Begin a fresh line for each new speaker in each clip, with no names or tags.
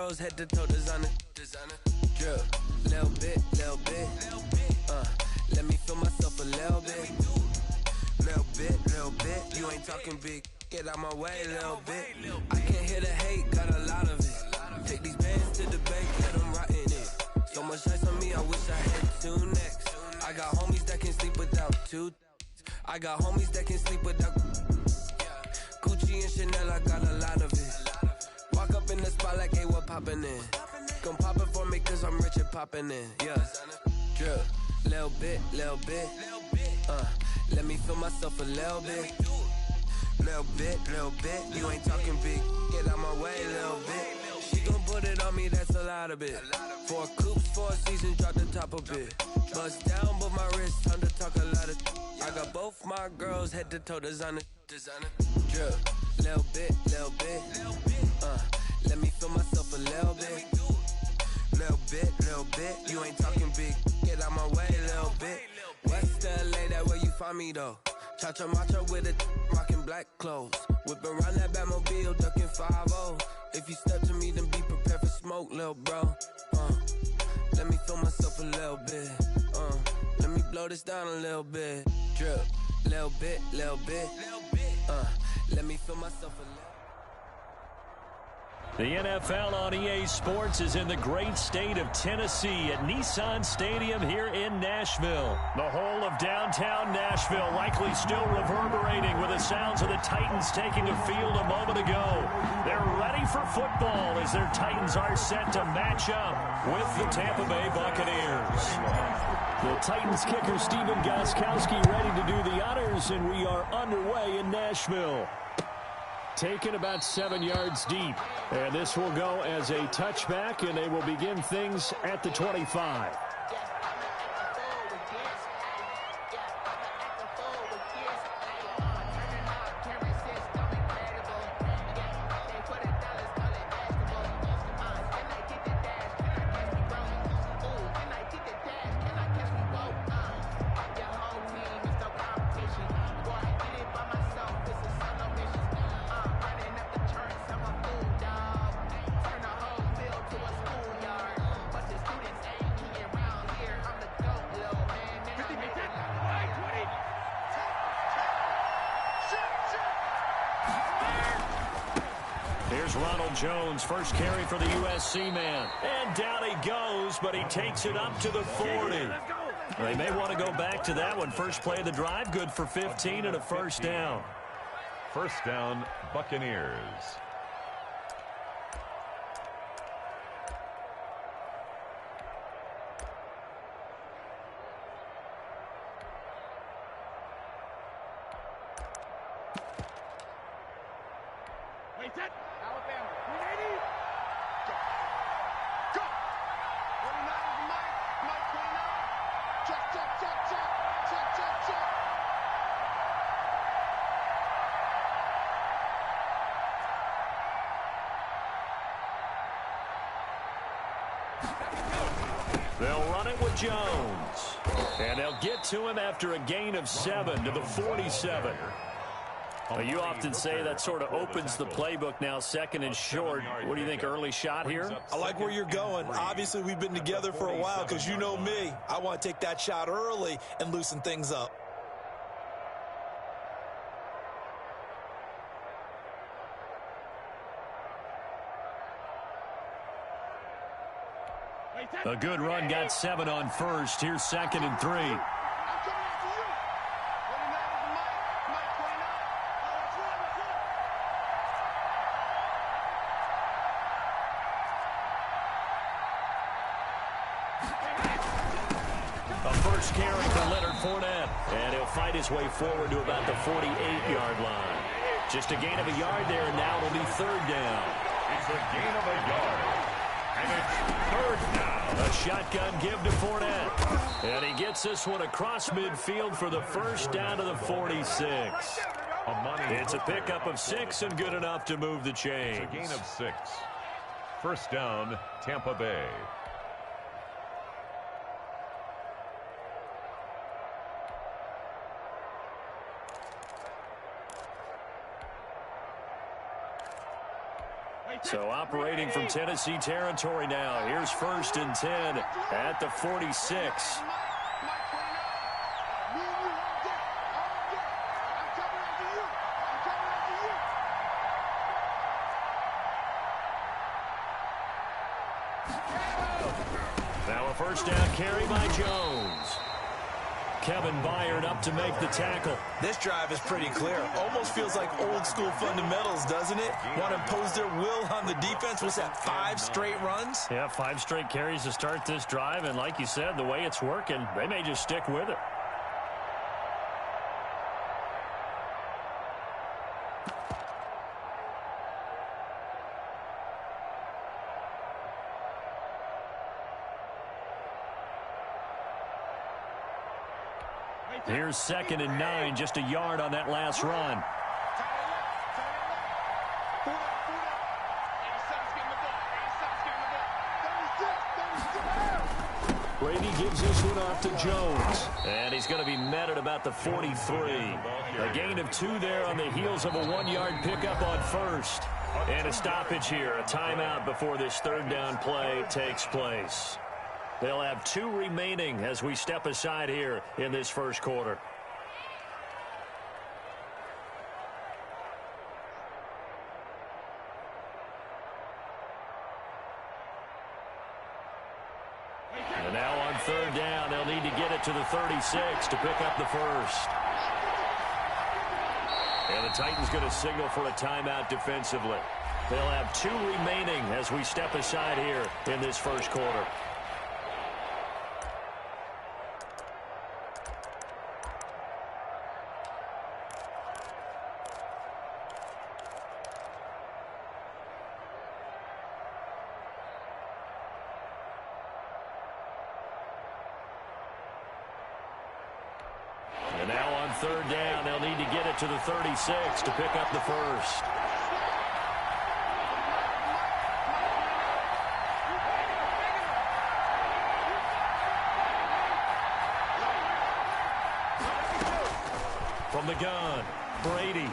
girls head to toe designer. Drip, little bit. Let me feel myself a little bit. Little bit. You ain't talking big. Get out my way, little bit. I can't hear the hate, got a lot of it. Take these bands to the bank, let them rot in it. So much ice on me, I wish I had two necks. I got homies that can sleep without two. I got homies that can sleep without Gucci and Chanel, I got a lot of it. Walk up in the spot like, hey, what poppin' in? Come pop it for me, cause I'm rich and poppin' in. Yeah, drip, little bit. Let me feel myself a little bit. Little bit. You ain't talking big. Get out my way, little bit. She gon' put it on me, that's a lot of it. 4 coops, 4 seasons, drop the top a bit. Bust down, but my wrist, time to talk a lot of. I got both my girls head to toe designer. Drip, little bit. Let me feel myself a little bit. Little bit. You ain't talking big. Get out my way, little bit. West LA, that where you find me though. Cha-cha matcha with a rockin' black clothes. Whip around that Batmobile, ducking 5-0. If you step to me, then be prepared for smoke, lil' bro. Let me feel myself a little bit. Let me blow this down a little bit. Drip, little bit. Let me feel myself a little.
The NFL on EA Sports is in the great state of Tennessee at Nissan Stadium here in Nashville. The whole of downtown Nashville likely still reverberating with the sounds of the Titans taking the field a moment ago. They're ready for football as their Titans are set to match up with the Tampa Bay Buccaneers. The Titans kicker Stephen Gostkowski ready to do the honors, and we are underway in Nashville. Taken about 7 yards deep. And this will go as a touchback, and they will begin things at the 25. Ronald Jones, first carry for the USC man. And down he goes, but he takes it up to the 40. They may want to go back to that one. First play of the drive, good for 15 and a first down.
First down, Buccaneers.
They'll run it with Jones. And they'll get to him after a gain of 7 to the 47. Well, you often say that sort of opens the playbook now, second and short. What do you think, early shot here?
I like where you're going. Obviously, we've been together for a while because you know me. I want to take that shot early and loosen things up.
A good run got 7 on first. Here's second and 3. A first carry for Leonard Fournette. And he'll fight his way forward to about the 48-yard line. Just a gain of a yard there, and now it'll be third down.
It's a gain of a yard. And it's third down.
A shotgun give to Fournette. And he gets this one across midfield for the first down to the 46. It's a pickup of 6 and good enough to move the chains.
It's a gain of 6. First down, Tampa Bay.
So operating from Tennessee territory now. Here's 1st and 10 at the 46. Now a 1st down carry by Jones. Kevin Byard up to make the tackle.
This drive is pretty clear. Almost feels like old school fundamentals, doesn't it? Want to impose their will on the defense. Was that 5 straight runs?
Yeah, 5 straight carries to start this drive. And like you said, the way it's working, they may just stick with it. Here's 2nd and 9, just a yard on that last run. Brady gives this one off to Jones. And he's going to be met at about the 43. A gain of 2 there on the heels of a 1-yard pickup on 1st. And a stoppage here, a timeout before this 3rd down play takes place. They'll have 2 remaining as we step aside here in this 1st quarter. And now on 3rd down, they'll need to get it to the 36 to pick up the 1st. And the Titans going to signal for a timeout defensively. They'll have 2 remaining as we step aside here in this 1st quarter. And now on 3rd down, they'll need to get it to the 36 to pick up the 1st. From the gun, Brady.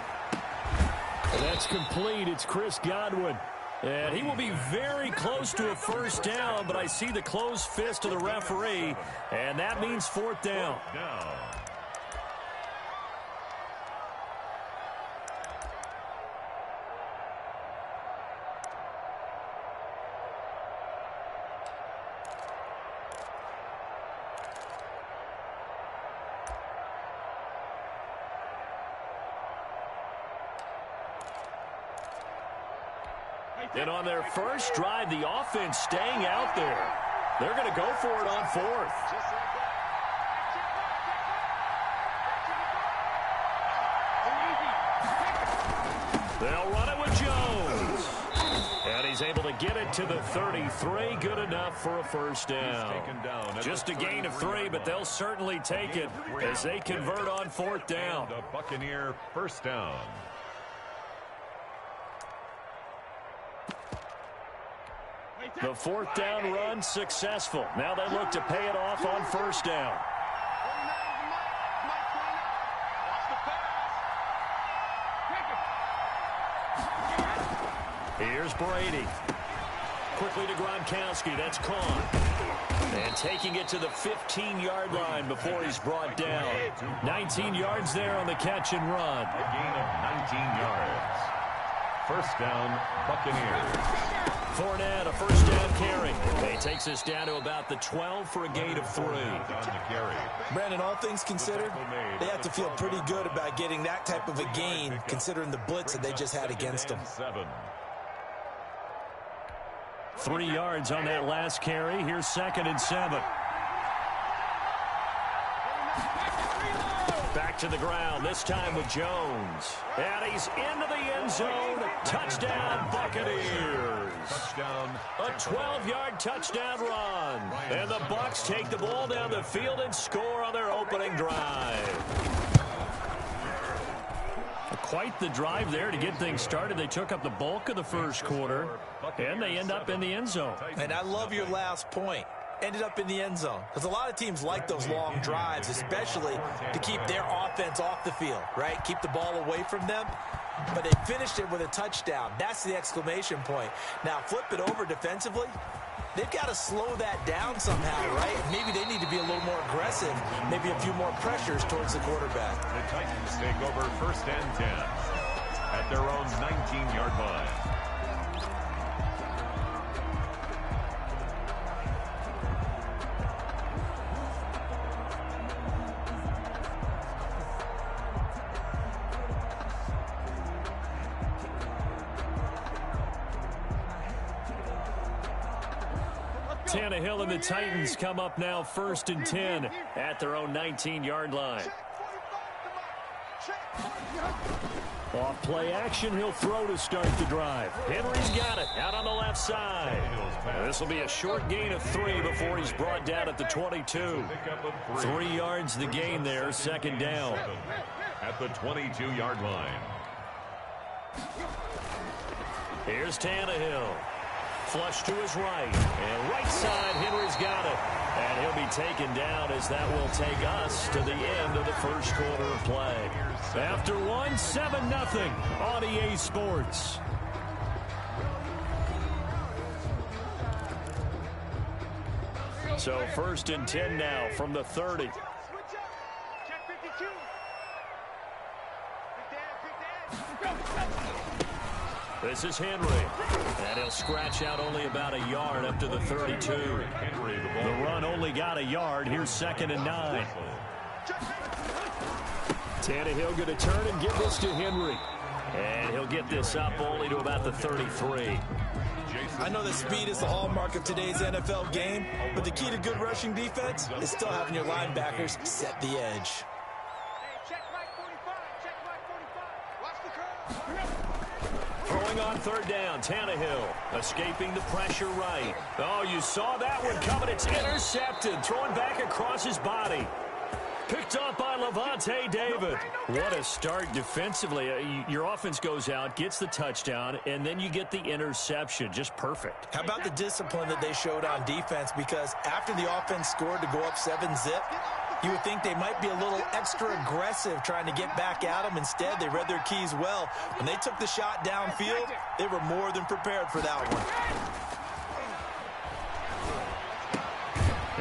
And that's complete. It's Chris Godwin. And he will be very close to a 1st down, but I see the closed fist of the referee, and that means 4th down. And on their first drive, the offense staying out there. They're going to go for it on 4th. They'll run it with Jones. And he's able to get it to the 33. Good enough for a 1st down. Just a gain of 3, but they'll certainly take it as they convert on 4th down.
The Buccaneer 1st down.
The 4th down run successful. Now they look to pay it off on 1st down. Here's Brady. Quickly to Gronkowski. That's Kahn. And taking it to the 15-yard line before he's brought down. 19 yards there on the catch and run.
A gain of 19 yards. 1st down, Buccaneers.
Fournette, a 1st down carry. He takes us down to about the 12 for a gain of 3.
Brandon, all things considered, they have to feel pretty good about getting that type of a gain, considering the blitz that they just had against them.
3 yards on that last carry. Here's 2nd and 7. Back to the ground, this time with Jones. And he's into the end zone. Touchdown, Buccaneers.
Touchdown.
A 12-yard touchdown run. And the Bucs take the ball down the field and score on their opening drive. Quite the drive there to get things started. They took up the bulk of the 1st quarter, and they end up in the end zone.
And I love your last point. Ended up in the end zone. Because a lot of teams like those long drives, especially to keep their offense off the field, right? Keep the ball away from them. but they finished it with a touchdown. That's the exclamation point. Now, flip it over defensively. They've got to slow that down somehow, right? Maybe they need to be a little more aggressive, maybe a few more pressures towards the quarterback.
The Titans take over 1st and 10 at their own 19-yard line.
Tannehill and the Titans come up now 1st and 10 at their own 19-yard line. Off play action, he'll throw to start the drive. Henry's got it out on the left side. This will be a short gain of 3 before he's brought down at the 22. 3 yards the gain there, 2nd down.
At the 22-yard line.
Here's Tannehill. Flush to his right. And right side, Henry's got it. And he'll be taken down as that will take us to the end of the first quarter of play. After 7-0 on EA Sports. So 1st and 10 now from the 30. This is Henry. And he'll scratch out only about a yard up to the 32. The run only got a yard. Here's 2nd and 9. Tannehill going to turn and give this to Henry. And he'll get this up only to about the 33.
I know that speed is the hallmark of today's NFL game, but the key to good rushing defense is still having your linebackers set the edge.
Throwing on 3rd down, Tannehill escaping the pressure right. Oh, you saw that one coming. It's intercepted. Throwing back across his body. Picked up by Lavonte David. What a start defensively. Your offense goes out, gets the touchdown, and then you get the interception. Just perfect.
How about the discipline that they showed on defense? Because after the offense scored to go up 7-zip, you would think they might be a little extra aggressive trying to get back at them. Instead, they read their keys well. When they took the shot downfield, they were more than prepared for that one.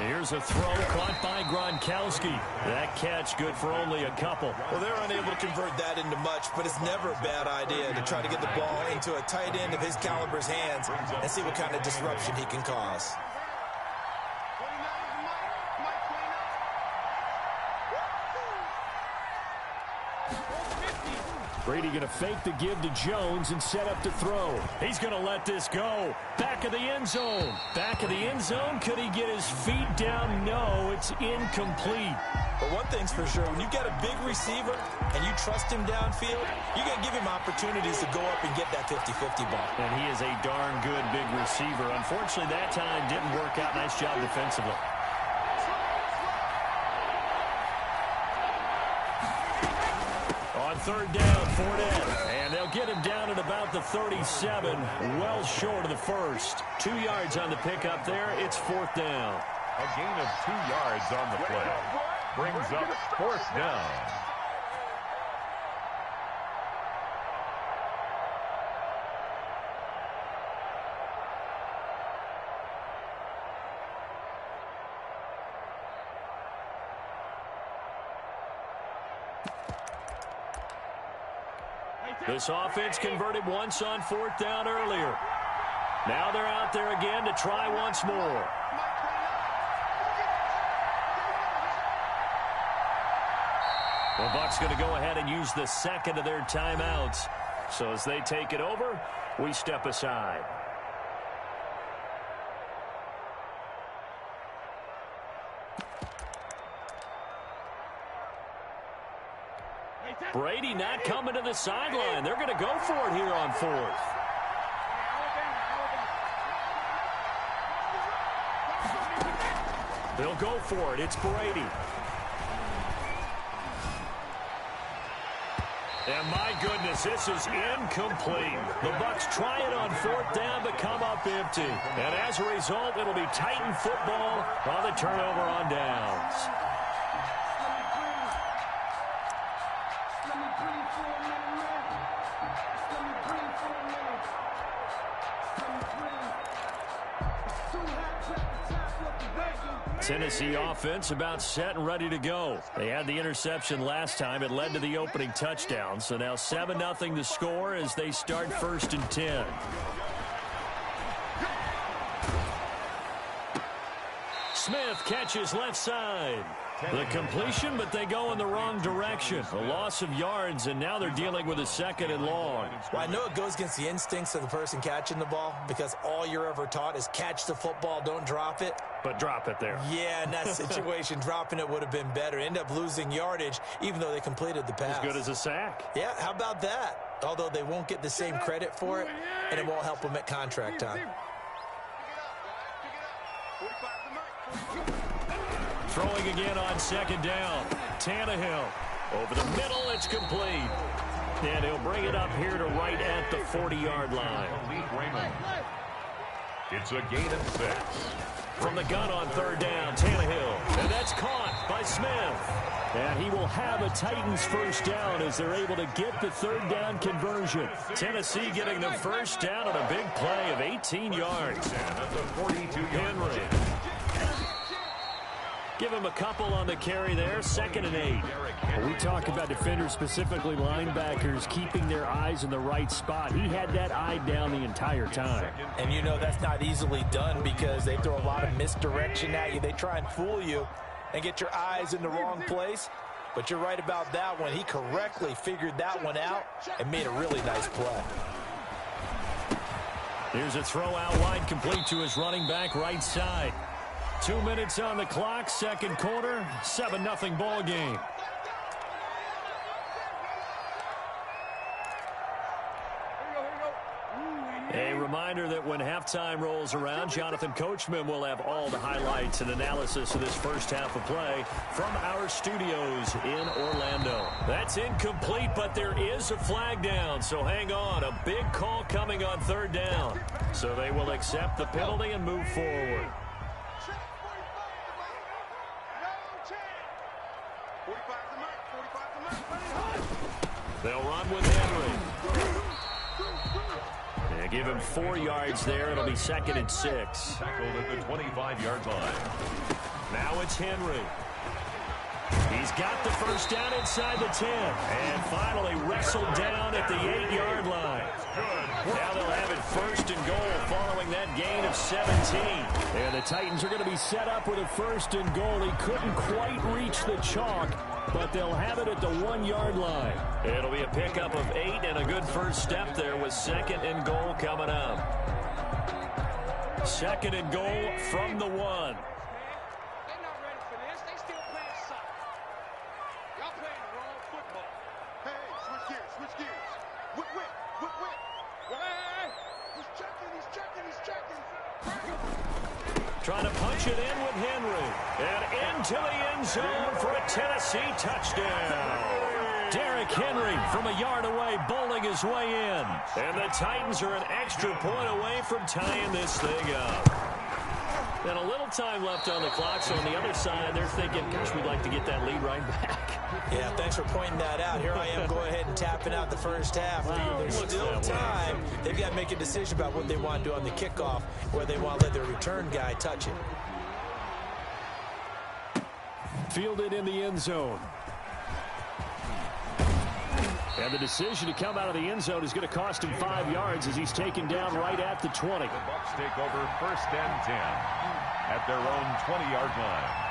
Here's a throw caught by Gronkowski. That catch good for only a couple.
Well, they're unable to convert that into much, but it's never a bad idea to try to get the ball into a tight end of his caliber's hands and see what kind of disruption he can cause.
Brady going to fake the give to Jones and set up to throw. He's going to let this go. Back of the end zone. Back of the end zone. Could he get his feet down? No, it's incomplete.
But one thing's for sure, when you got a big receiver and you trust him downfield, you're going to give him opportunities to go up and get that 50-50 ball.
And he is a darn good big receiver. Unfortunately, that time didn't work out. Nice job defensively. On 3rd down, Fournette. And they'll get him down at about the 37, well short of the first. 2 yards on the pickup there. It's 4th down.
A gain of 2 yards on the play. Brings up 4th down.
This offense converted once on 4th down earlier. Now they're out there again to try once more. The Bucs going to go ahead and use the 2nd of their timeouts. So as they take it over, we step aside. Brady not coming to the sideline. They're going to go for it here on 4th. They'll go for it. It's Brady. And my goodness, this is incomplete. The Bucs try it on 4th down but come up empty. And as a result, it'll be Titan football on the turnover on downs. Tennessee offense about set and ready to go. They had the interception last time. It led to the opening touchdown. So now 7-0 to score as they start 1st and 10. Smith catches left side. The completion, but they go in the wrong direction. A loss of yards, and now they're dealing with a 2nd and long.
Well, I know it goes against the instincts of the person catching the ball because all you're ever taught is catch the football, don't drop it.
But drop it there.
Yeah, in that situation, dropping it would have been better. End up losing yardage, even though they completed the pass.
As good as a sack.
Yeah, how about that? Although they won't get the same credit for it, and it won't help them at contract time.
Throwing again on 2nd down. Tannehill over the middle. It's complete. And he'll bring it up here to right at the 40-yard line.
It's a gain of 6.
From the gun on 3rd down, Tannehill. And that's caught by Smith. And he will have a Titans 1st down as they're able to get the 3rd down conversion. Tennessee getting the 1st down on a big play of 18 yards. Henry. Give him a couple on the carry there. 2nd and 8.
When we talk about defenders, specifically linebackers, keeping their eyes in the right spot. He had that eye down the entire time.
And you know that's not easily done because they throw a lot of misdirection at you. They try and fool you and get your eyes in the wrong place. But you're right about that one. He correctly figured that one out and made a really nice play.
Here's a throw out wide, complete to his running back right side. 2 minutes on the clock, 2nd quarter, 7-0 ball game. A reminder that when halftime rolls around, Jonathan Coachman will have all the highlights and analysis of this first half of play from our studios in Orlando. That's incomplete, but there is a flag down, so hang on. A big call coming on 3rd down. So they will accept the penalty and move forward. They'll run with Henry. They give him 4 yards there. It'll be 2nd and 6.
Tackled at the 25-yard line.
Now it's Henry. He's got the 1st down inside the 10. And finally wrestled down at the 8-yard line. Now they'll have it 1st and goal following that gain of 17.
And the Titans are going to be set up with a 1st and goal. He couldn't quite reach the chalk, but they'll have it at the 1-yard line.
It'll be a pickup of 8 and a good first step there with 2nd and goal coming up. 2nd and goal from the 1. Trying to punch it in with Henry. And into the end zone for a Tennessee touchdown. Derrick Henry from a yard away, bowling his way in. And the Titans are an extra point away from tying this thing up. And a little time left on the clock, so on the other side, they're thinking, gosh, we'd like to get that lead right back.
Yeah, thanks for pointing that out. Here I am going ahead and tapping out the first half. There's still time. They've got to make a decision about what they want to do on the kickoff, where they want to let their return guy touch it.
Fielded in the end zone. And the decision to come out of the end zone is going to cost him 5 yards as he's taken down right at the 20.
The Bucs take over 1st and 10 at their own 20-yard line.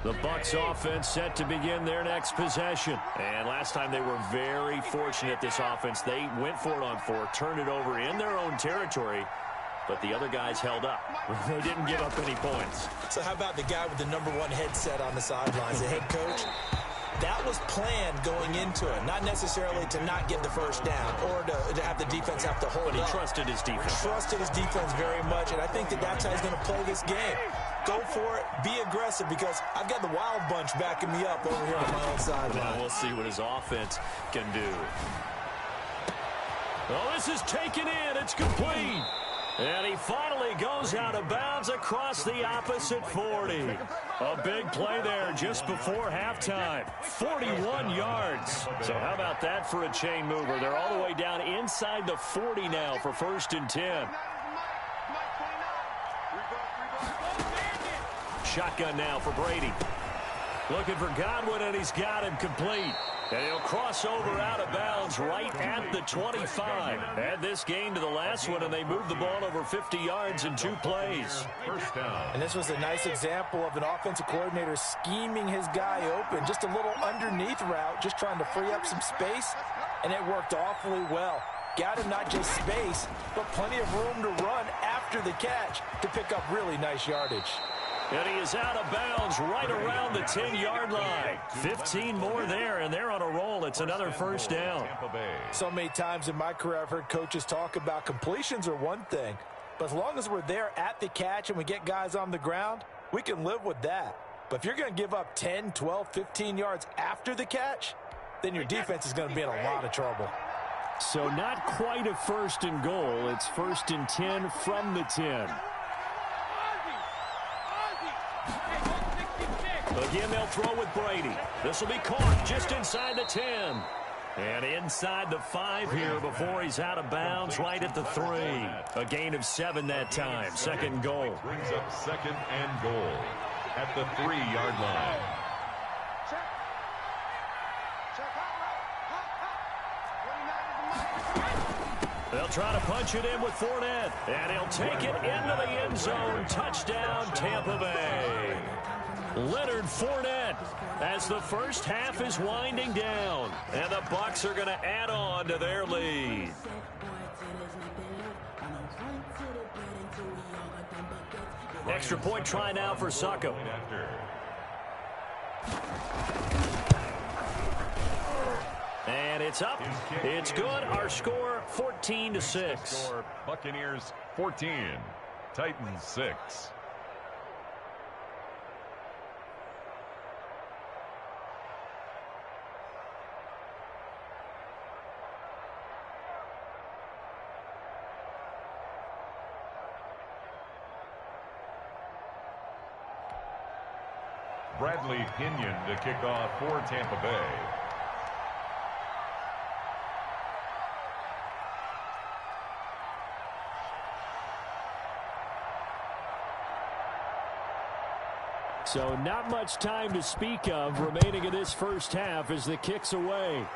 The Bucs offense set to begin their next possession. And last time they were very fortunate, this offense. They went for it on 4, turned it over in their own territory, but the other guys held up. They didn't give up any points.
So how about the guy with the #1 headset on the sidelines, the head coach? That was planned going into it, not necessarily to not get the first down or to have the defense have to hold up.
But he trusted his defense.
Trusted his defense very much, and I think that's how he's going to play this game. Go for it, be aggressive, because I've got the Wild Bunch backing me up over here on my own sideline.
Well, we'll see what his offense can do. Oh, this is taken in. It's complete. And he finally goes out of bounds across the opposite 40. A big play there just before halftime. 41 yards. So how about that for a chain mover? They're all the way down inside the 40 now for 1st and 10. Shotgun now for Brady. Looking for Godwin, and he's got him complete. And he'll cross over out of bounds right at the 25. Add this game to the last one, and they moved the ball over 50 yards in 2 plays.
First down.
And this was a nice example of an offensive coordinator scheming his guy open. Just a little underneath route, just trying to free up some space, and it worked awfully well. Got him not just space, but plenty of room to run after the catch to pick up really nice yardage.
And he is out of bounds right around the 10-yard line. 15 more there, and they're on a roll. It's another first down.
So many times in my career I've heard coaches talk about completions are one thing, but as long as we're there at the catch and we get guys on the ground, we can live with that. But if you're going to give up 10, 12, 15 yards after the catch, then your defense is going to be in a lot of trouble.
So not quite a 1st and goal. It's 1st and 10 from the 10.
Again, they'll throw with Brady. This will be caught just inside the 10. And inside the 5 here before he's out of bounds right at the 3. A gain of 7 that time. 2nd and goal.
Brings up 2nd and goal at the 3-yard line.
They'll try to punch it in with Fournette. And he'll take it into the end zone. Touchdown, Tampa Bay. Leonard Fournette as the first half is winding down. And the Bucs are going to add on to their lead. Extra point try now for Succop. And it's up. It's good. Our score 14-6.
Buccaneers 14, Titans 6. Bradley Pinion to kick off for Tampa Bay.
So not much time to speak of remaining in this first half as the kick's away.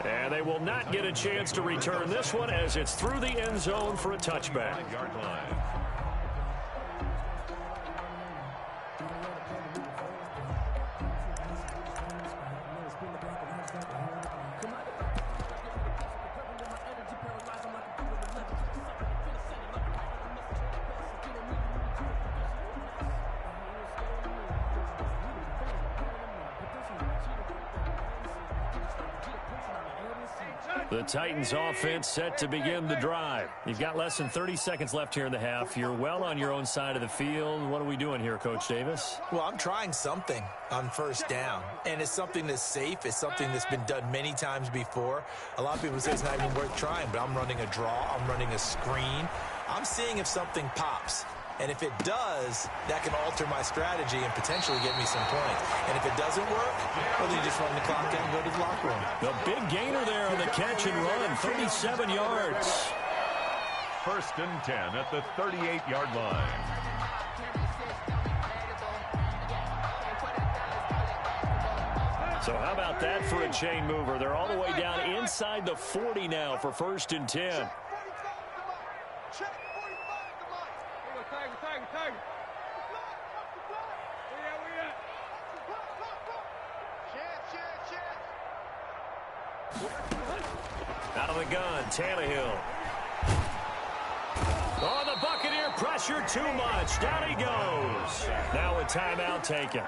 And they will not get a chance to return this one as it's through the end zone for a touchback.
5-yard line.
The Titans offense set to begin the drive. You've got less than 30 seconds left here in the half. You're well on your own side of the field. What are we doing here, Coach Davis?
Well, I'm trying something on first down, and it's something that's safe. It's something that's been done many times before. A lot of people say it's not even worth trying, but I'm running a draw. I'm running a screen. I'm seeing if something pops. And if it does, that can alter my strategy and potentially get me some points. And if it doesn't work, well, then you just run the clock out and go to the locker room.
The big gainer there on the catch and run, 37 yards.
1st and 10 at the 38-yard line.
So how about that for a chain mover? They're all the way down inside the 40 now for 1st and 10. Out of the gun, Tannehill. Oh, the Buccaneer pressure too much. Down he goes. Now a timeout taken.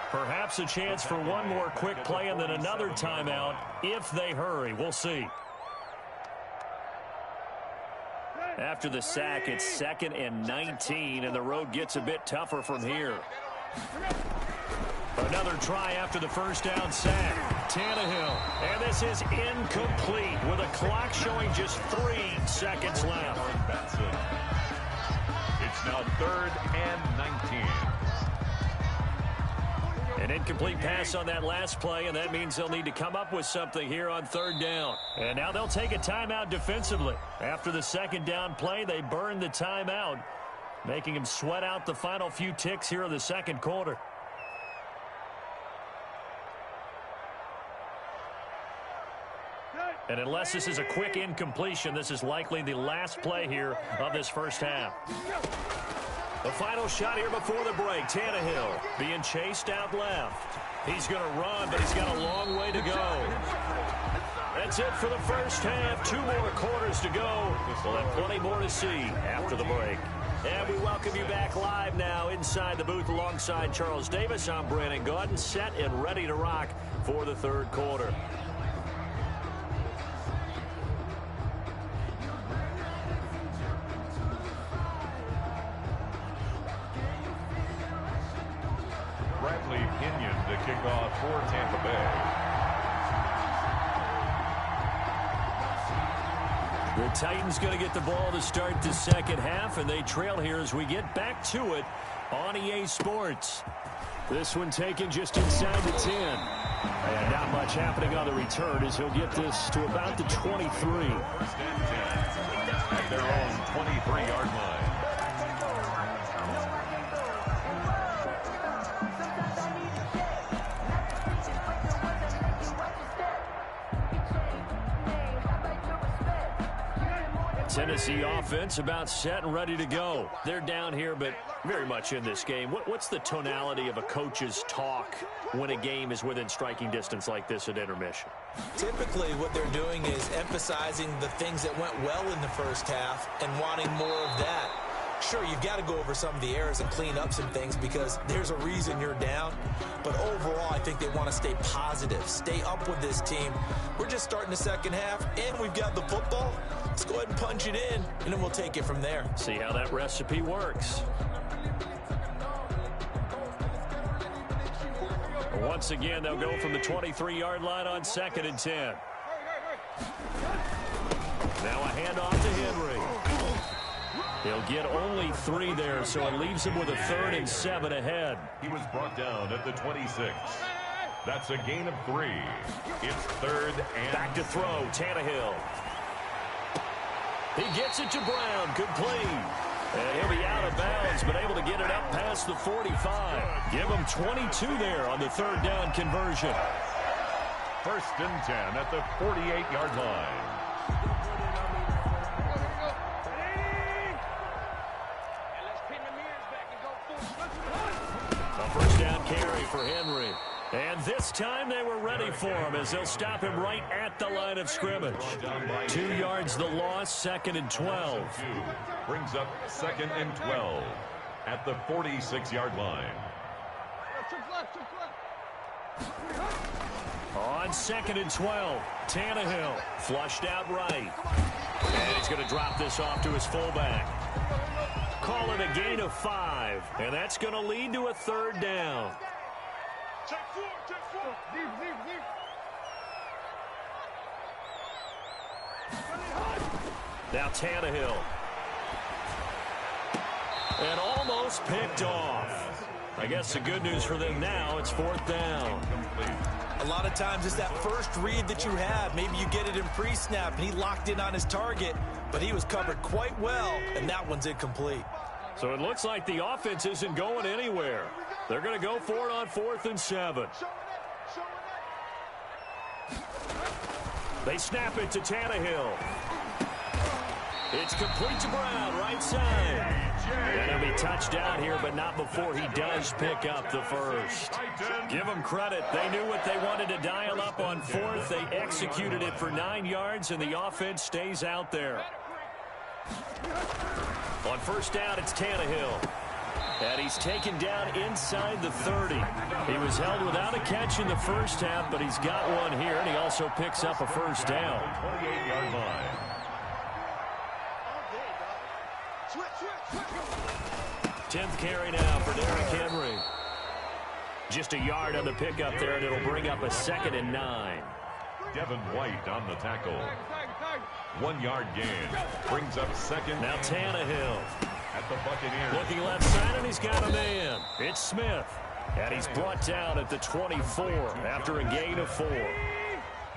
Perhaps a chance for one more quick play and then another timeout if they hurry. We'll see. After the sack, it's 2nd and 19, and the road gets a bit tougher from here. Another try after the first down sack. Tannehill. And this is incomplete with a clock showing just 3 seconds left.
It's now 3rd and 19.
An incomplete pass on that last play, and that means they'll need to come up with something here on 3rd down. And now they'll take a timeout defensively. After the 2nd down play, they burn the timeout, making them sweat out the final few ticks here in the 2nd quarter. And unless this is a quick incompletion, this is likely the last play here of this first half. The final shot here before the break. Tannehill being chased out left. He's going to run, but he's got a long way to go. That's it for the first half. 2 more quarters to go. We'll have plenty more to see after the break. And we welcome you back live now inside the booth alongside Charles Davis. I'm Brandon Gaudin, set and ready to rock for the 3rd quarter.
Bradley Pinion to kick off for Tampa Bay.
The Titans going to get the ball to start the 2nd half, and they trail here as we get back to it on EA Sports. This one taken just inside the 10. And not much happening on the return as he'll get this to about the 23.
1st and 10 at their own 23-yard line.
Tennessee offense about set and ready to go. They're down here, but very much in this game. What's the tonality of a coach's talk when a game is within striking distance like this at intermission?
Typically, what they're doing is emphasizing the things that went well in the first half and wanting more of that. Sure, you've got to go over some of the errors and clean up some things because there's a reason you're down. But overall, I think they want to stay positive, stay up with this team. We're just starting the 2nd half, and we've got the football. Let's go ahead and punch it in, and then we'll take it from there.
See how that recipe works. Once again, they'll go from the 23-yard line on 2nd and 10. Now a handoff to Henry. He'll get only 3 there, so it leaves him with a 3rd and 7 ahead.
He was brought down at the 26. That's a gain of 3. It's 3rd and...
Back to throw, Tannehill. He gets it to Brown, complete. And he'll be out of bounds, but able to get it up past the 45. Give him 22 there on the 3rd down conversion.
1st and 10 at the 48-yard line.
A 1st down carry for Henry. And this time they were ready for him as they'll stop him right at the line of scrimmage. 2 yards the loss, 2nd and 12.
Brings up 2nd and 12 at the 46-yard line.
On 2nd and 12, Tannehill flushed out right. And he's going to drop this off to his fullback. Call it a gain of 5, and that's going to lead to a 3rd down. Now Tannehill. And almost picked off. I guess the good news for them now, it's 4th down.
A lot of times it's that first read that you have. Maybe you get it in pre-snap, and he locked in on his target, but he was covered quite well, and that one's incomplete.
So it looks like the offense isn't going anywhere. They're going to go for it on 4th and 7. They snap it to Tannehill. It's complete to Brown, right side. And he'll be touched down here, but not before he does pick up the first. Give them credit. They knew what they wanted to dial up on fourth. They executed it for 9 yards, and the offense stays out there. On first down, it's Tannehill. And he's taken down inside the 30. He was held without a catch in the first half, but he's got one here, and he also picks up a first down.
28-yard line.
10th carry now for Derrick Henry. Just a yard on the pickup there, and it'll bring up a 2nd and 9.
Devin White on the tackle. 1 yard gain. Brings up 2nd.
Now Tannehill.
At the Buccaneers.
Looking left side, and he's got a man. It's Smith. And he's brought down at the 24 after a gain of 4.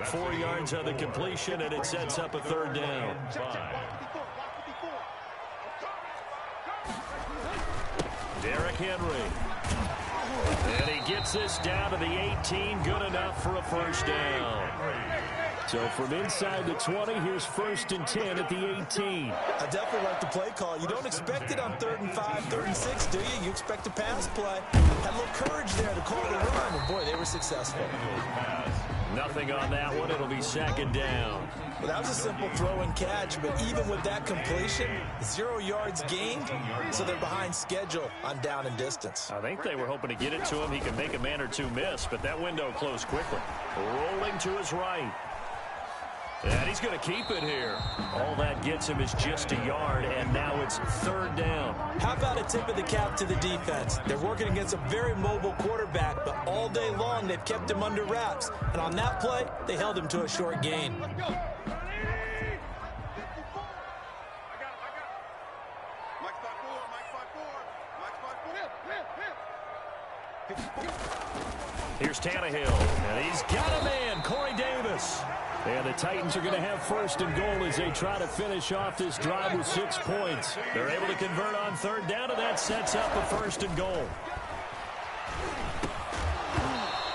4 yards on the completion, and it sets up a 3rd down. Derrick Henry. And he gets this down to the 18. Good enough for a first down. So from inside the 20, here's 1st and 10 at the 18.
I definitely like the play call. You don't expect it on 3rd and 5, 3rd and 6, do you? You expect a pass play. Had a little courage there to call the run, and boy, they were successful.
Nothing on that one. It'll be 2nd down.
Well, that was a simple throw and catch, but even with that completion, 0 yards gained, so they're behind schedule on down and distance.
I think they were hoping to get it to him. He can make a man or two miss, but that window closed quickly. Rolling to his right. And he's going to keep it here. All that gets him is just a yard, and now it's 3rd down.
How about a tip of the cap to the defense? They're working against a very mobile quarterback, but all day long they've kept him under wraps. And on that play, they held him to a short gain.
Here's Tannehill, and he's got a man, Corey Davis. And the Titans are going to have 1st and goal as they try to finish off this drive with 6 points. They're able to convert on 3rd down, and that sets up a 1st and goal.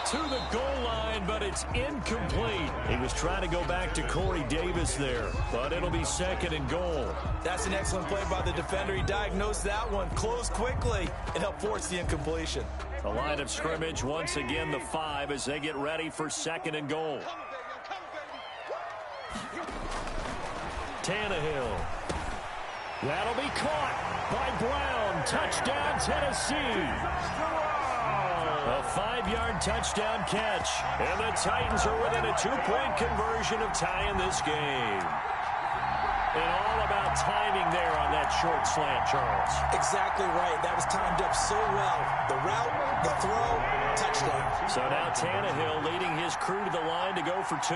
To the goal line, but it's incomplete. He was trying to go back to Corey Davis there, but it'll be 2nd and goal.
That's an excellent play by the defender. He diagnosed that one, closed quickly, and helped force the incompletion.
The line of scrimmage, once again, the 5 as they get ready for 2nd and goal. Tannehill. That'll be caught by Brown. Touchdown, Tennessee. A 5-yard touchdown catch. And the Titans are within a 2-point conversion of tying this game. And all about timing there on that short slant, Charles.
Exactly right. That was timed up so well. The route, the throw, touchdown.
So now Tannehill leading his crew to the line to go for 2.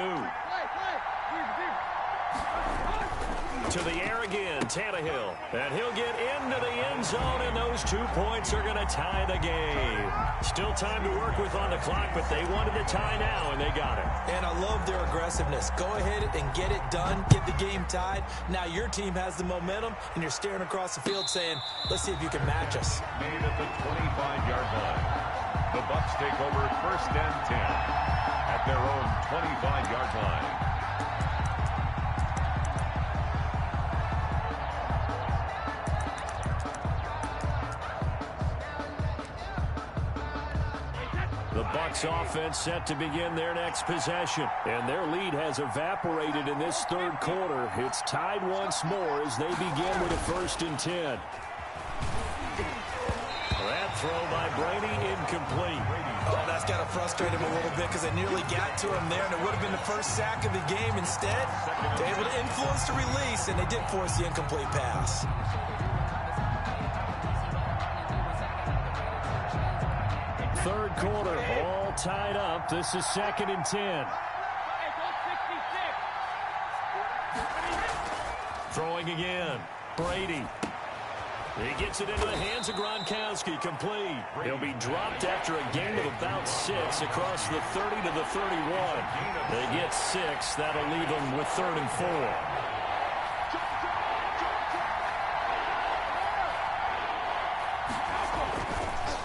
To the air again, Tannehill. And he'll get into the end zone, and those 2 points are going to tie the game. Still time to work with on the clock, but they wanted the tie now, and they got it.
And I love their aggressiveness. Go ahead and get it done. Get the game tied. Now your team has the momentum, and you're staring across the field saying, let's see if you can match us.
Made at the 25-yard line. The Bucs take over 1st and 10 at their own 25-yard line.
The Bucs offense set to begin their next possession. And their lead has evaporated in this 3rd quarter. It's tied once more as they begin with a 1st and 10. That throw by Brady incomplete.
Oh, that's got to frustrate him a little bit because they nearly got to him there, and it would have been the first sack of the game. Instead, they're able to influence the release, and they did force the incomplete pass.
3rd quarter, all tied up. This is 2nd and 10. Throwing again. Brady. He gets it into the hands of Gronkowski. Complete. He'll be dropped after a gain of about 6 across the 30 to the 31. They get 6. That'll leave them with 3rd and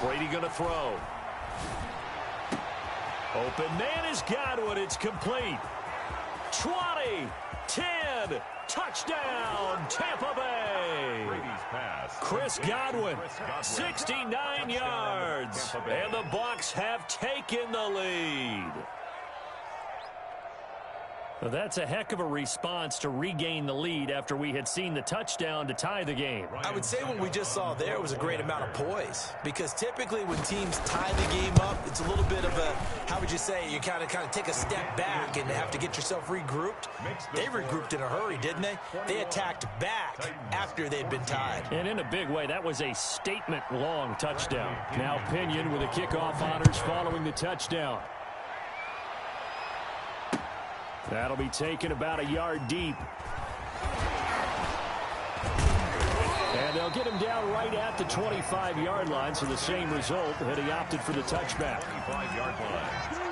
4. Brady going to throw. Open man has got one. It's complete. 20, 10, touchdown, Tampa Bay. Chris Godwin, 69 yards, and the Bucs have taken the lead. Well, that's a heck of a response to regain the lead after we had seen the touchdown to tie the game.
I would say what we just saw there was a great amount of poise, because typically when teams tie the game up, it's a little bit of a, how would you say, you kind of take a step back and have to get yourself regrouped. They regrouped in a hurry, didn't they? They attacked back after they'd been tied.
And in a big way, that was a statement-long touchdown. Now Pinion with the kickoff honors following the touchdown. That'll be taken about a yard deep. And they'll get him down right at the 25-yard line, so the same result, had he opted for the touchback.
25-yard line.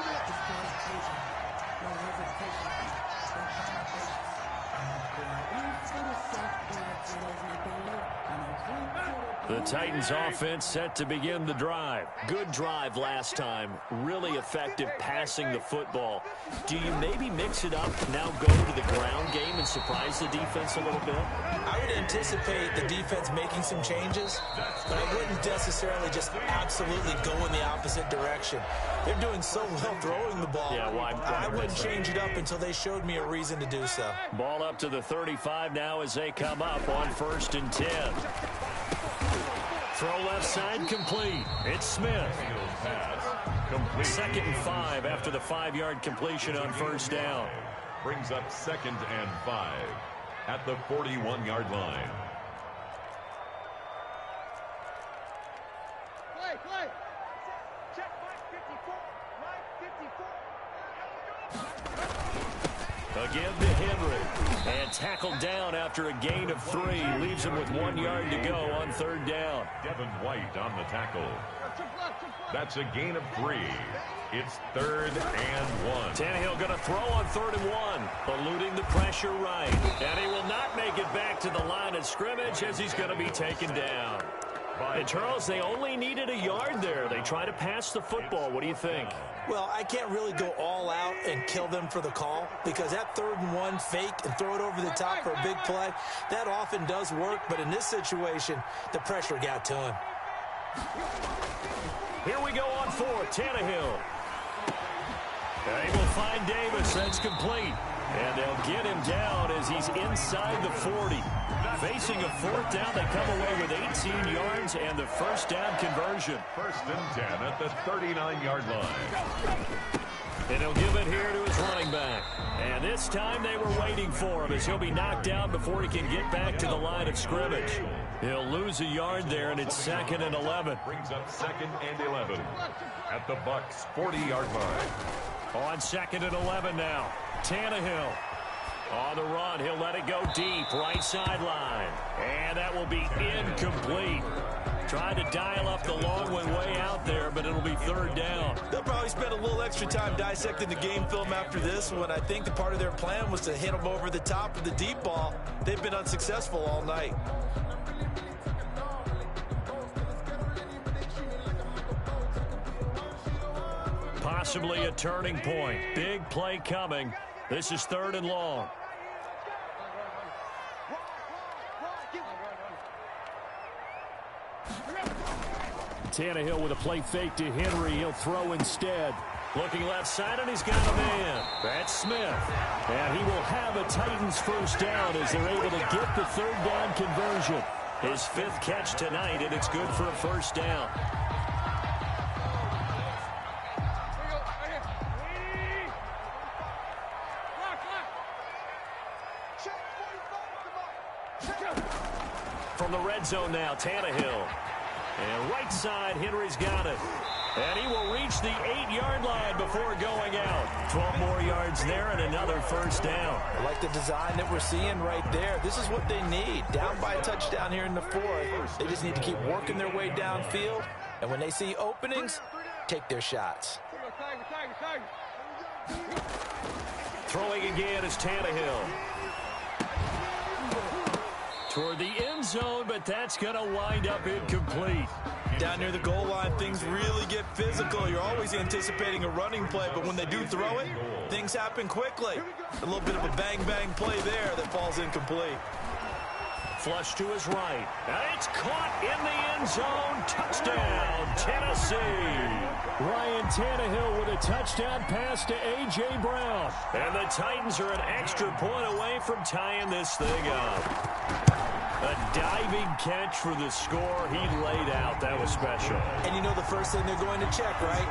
The Titans offense set to begin the drive. Good drive last time. Really effective passing the football. Do you maybe mix it up, now go to the ground game and surprise the defense a little bit?
I would anticipate the defense making some changes, but I wouldn't necessarily just absolutely go in the opposite direction. They're doing so well throwing the ball.
Yeah, well,
I wouldn't change it up until they showed me a reason to do so.
Ball up to the 35 now as they come up on 1st and 10. Throw left side complete. It's Smith. 2nd and 5 after the 5-yard completion on 1st down.
Brings up 2nd and 5 at the 41-yard line.
Play. Check Mike 54.
Again to Henry. And tackled down after a gain of 3. Leaves him with 1 yard to go on 3rd down.
Devin White on the tackle. That's a gain of 3. It's 3rd and 1.
Tannehill going to throw on 3rd and 1. Eluding the pressure right. And he will not make it back to the line of scrimmage as he's going to be taken down. And Charles, they only needed a yard there. They try to pass the football. What do you think?
Well, I can't really go all out and kill them for the call, because that 3rd and 1 fake and throw it over the top for a big play, that often does work. But in this situation, the pressure got to him.
Here we go on 4th. Tannehill. They will find Davis. That's complete. And they'll get him down as he's inside the 40. Facing a 4th down, they come away with 18 yards and the 1st down conversion.
1st and 10 at the 39-yard line.
And he'll give it here to his running back. And this time they were waiting for him as he'll be knocked down before he can get back to the line of scrimmage. He'll lose a yard there, and it's 2nd and 11.
Brings up 2nd and 11 at the Bucs 40-yard line.
On 2nd and 11 now. Tannehill on the run. He'll let it go deep. Right sideline. And that will be incomplete. Tried to dial up the long one way out there, but it'll be 3rd down.
They'll probably spend a little extra time dissecting the game film after this one. I think the part of their plan was to hit them over the top of the deep ball. They've been unsuccessful all night.
Possibly a turning point. Big play coming. This is 3rd and long. Tannehill with a play fake to Henry. He'll throw instead. Looking left side, and he's got a man. That's Smith. And he will have a Titans 1st down as they're able to get the 3rd down conversion. His 5th catch tonight, and it's good for a 1st down. From the red zone now, Tannehill. And right side, Henry's got it. And he will reach the 8-yard line before going out. 12 more yards there and another 1st down.
I like the design that we're seeing right there. This is what they need. Down by a touchdown here in the 4th. They just need to keep working their way downfield. And when they see openings, take their shots.
Throwing again is Tannehill. toward the end zone, but that's going to wind up incomplete.
Down near the goal line, things really get physical. You're always anticipating a running play, but when they do throw it, things happen quickly. A little bit of a bang-bang play there that falls incomplete.
Flush to his right. And it's caught in the end zone. Touchdown, Tennessee.
Ryan Tannehill with a touchdown pass to A.J. Brown.
And the Titans are an extra point away from tying this thing up. A diving catch for the score. He laid out. That was special.
And you know the first thing they're going to check, right?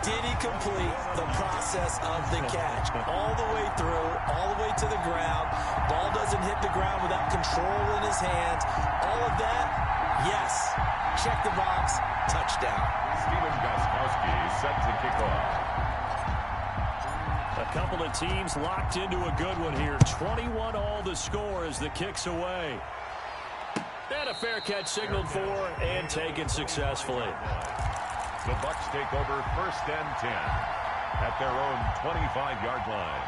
Did he complete the process of the catch? All the way through, all the way to the ground. Ball doesn't hit the ground without control in his hands. All of that, yes. Check the box. Touchdown.
Stephen Gostkowski set to kick off.
A couple of teams locked into a good one here. 21 all the score as the kick's away. And a fair catch signaled for and taken successfully.
The Bucs take over 1st and 10 at their own 25-yard line.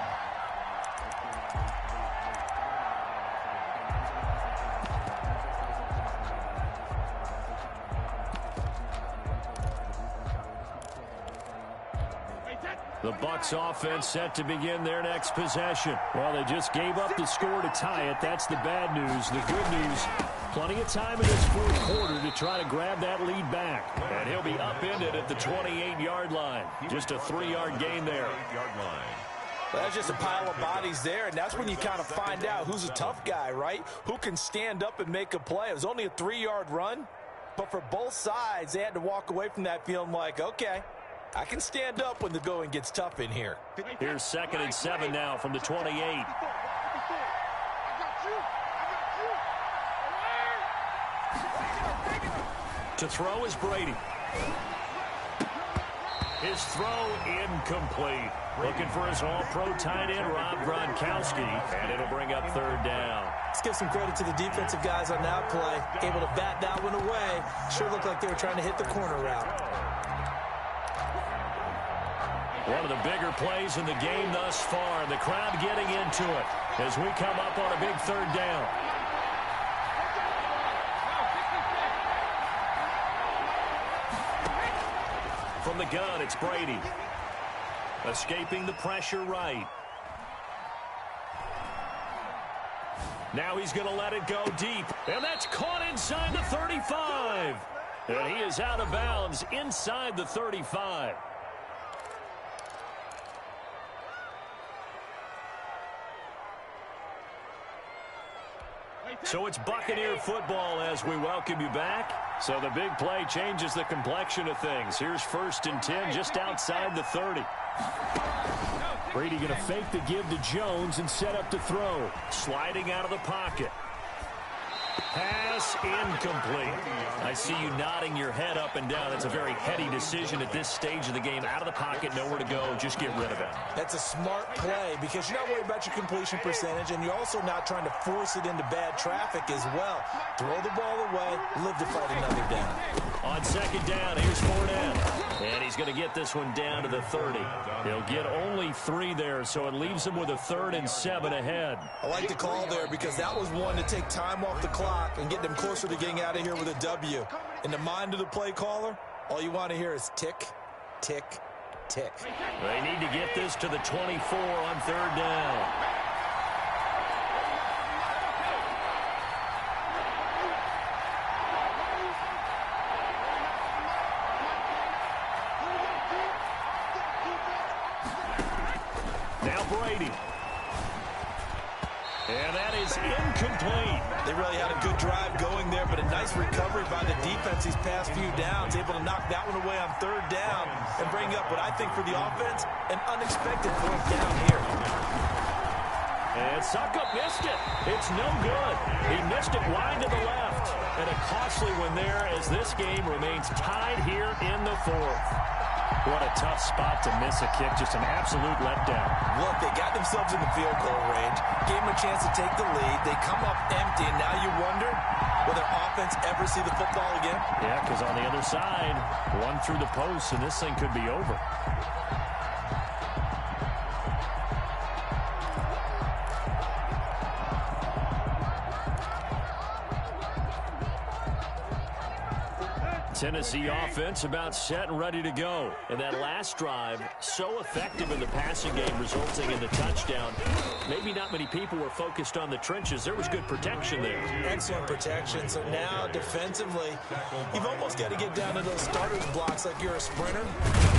The Bucs offense set to begin their next possession. Well, they just gave up the score to tie it. That's the bad news. The good news, plenty of time in this fourth quarter to try to grab that lead back. And he'll be upended at the 28-yard line. Just a 3-yard gain there.
Well, that's just a pile of bodies there, and that's when you kind of find out who's a tough guy, right? Who can stand up and make a play. It was only a 3-yard run, but for both sides, they had to walk away from that feeling like, okay, I can stand up when the going gets tough in here.
Here's 2nd and 7 now from the 28. To throw is Brady. His throw incomplete. Looking for his all-pro tight end, Rob Gronkowski, and it'll bring up 3rd down.
Let's give some credit to the defensive guys on that play. Able to bat that one away. Sure looked like they were trying to hit the corner route.
One of the bigger plays in the game thus far. The crowd getting into it as we come up on a big 3rd down. From the gun, it's Brady. Escaping the pressure right. Now he's going to let it go deep. And that's caught inside the 35. And he is out of bounds inside the 35. So it's Buccaneer football as we welcome you back. So the big play changes the complexion of things. Here's 1st and 10 just outside the 30.
Brady going to fake the give to Jones and set up to throw.
Sliding out of the pocket. Pass incomplete. I see you nodding your head up and down. That's a very heady decision at this stage of the game. Out of the pocket, nowhere to go. Just get rid of it.
That's a smart play because you're not worried about your completion percentage, and you're also not trying to force it into bad traffic as well. Throw the ball away, live to fight another down.
On 2nd down, here's Fournette. And he's going to get this one down to the 30. He'll get only 3 there, so it leaves him with a 3rd and 7 ahead.
I like the call there because that was one to take time off the clock and get them closer to getting out of here with a W. In the mind of the play caller, all you want to hear is tick, tick, tick.
They need to get this to the 24 on 3rd down. Now Brady. And that is incomplete.
They really had a good drive going there, but a nice recovery by the defense these past few downs, able to knock that one away on 3rd down and bring up what I think for the offense, an unexpected point down here.
And Succop missed it. It's no good. He missed it wide to the left. And a costly one there as this game remains tied here in the 4th. What a tough spot to miss a kick. Just an absolute letdown.
Look, they got themselves in the field goal range, gave them a chance to take the lead. They come up empty, and now you wonder, will their offense ever see the football again?
Yeah, because on the other side, one through the post, and this thing could be over. Tennessee offense about set and ready to go. And that last drive, so effective in the passing game, resulting in the touchdown. Maybe not many people were focused on the trenches. There was good protection there.
Excellent protection. So now, defensively, you've almost got to get down to those starters blocks like you're a sprinter.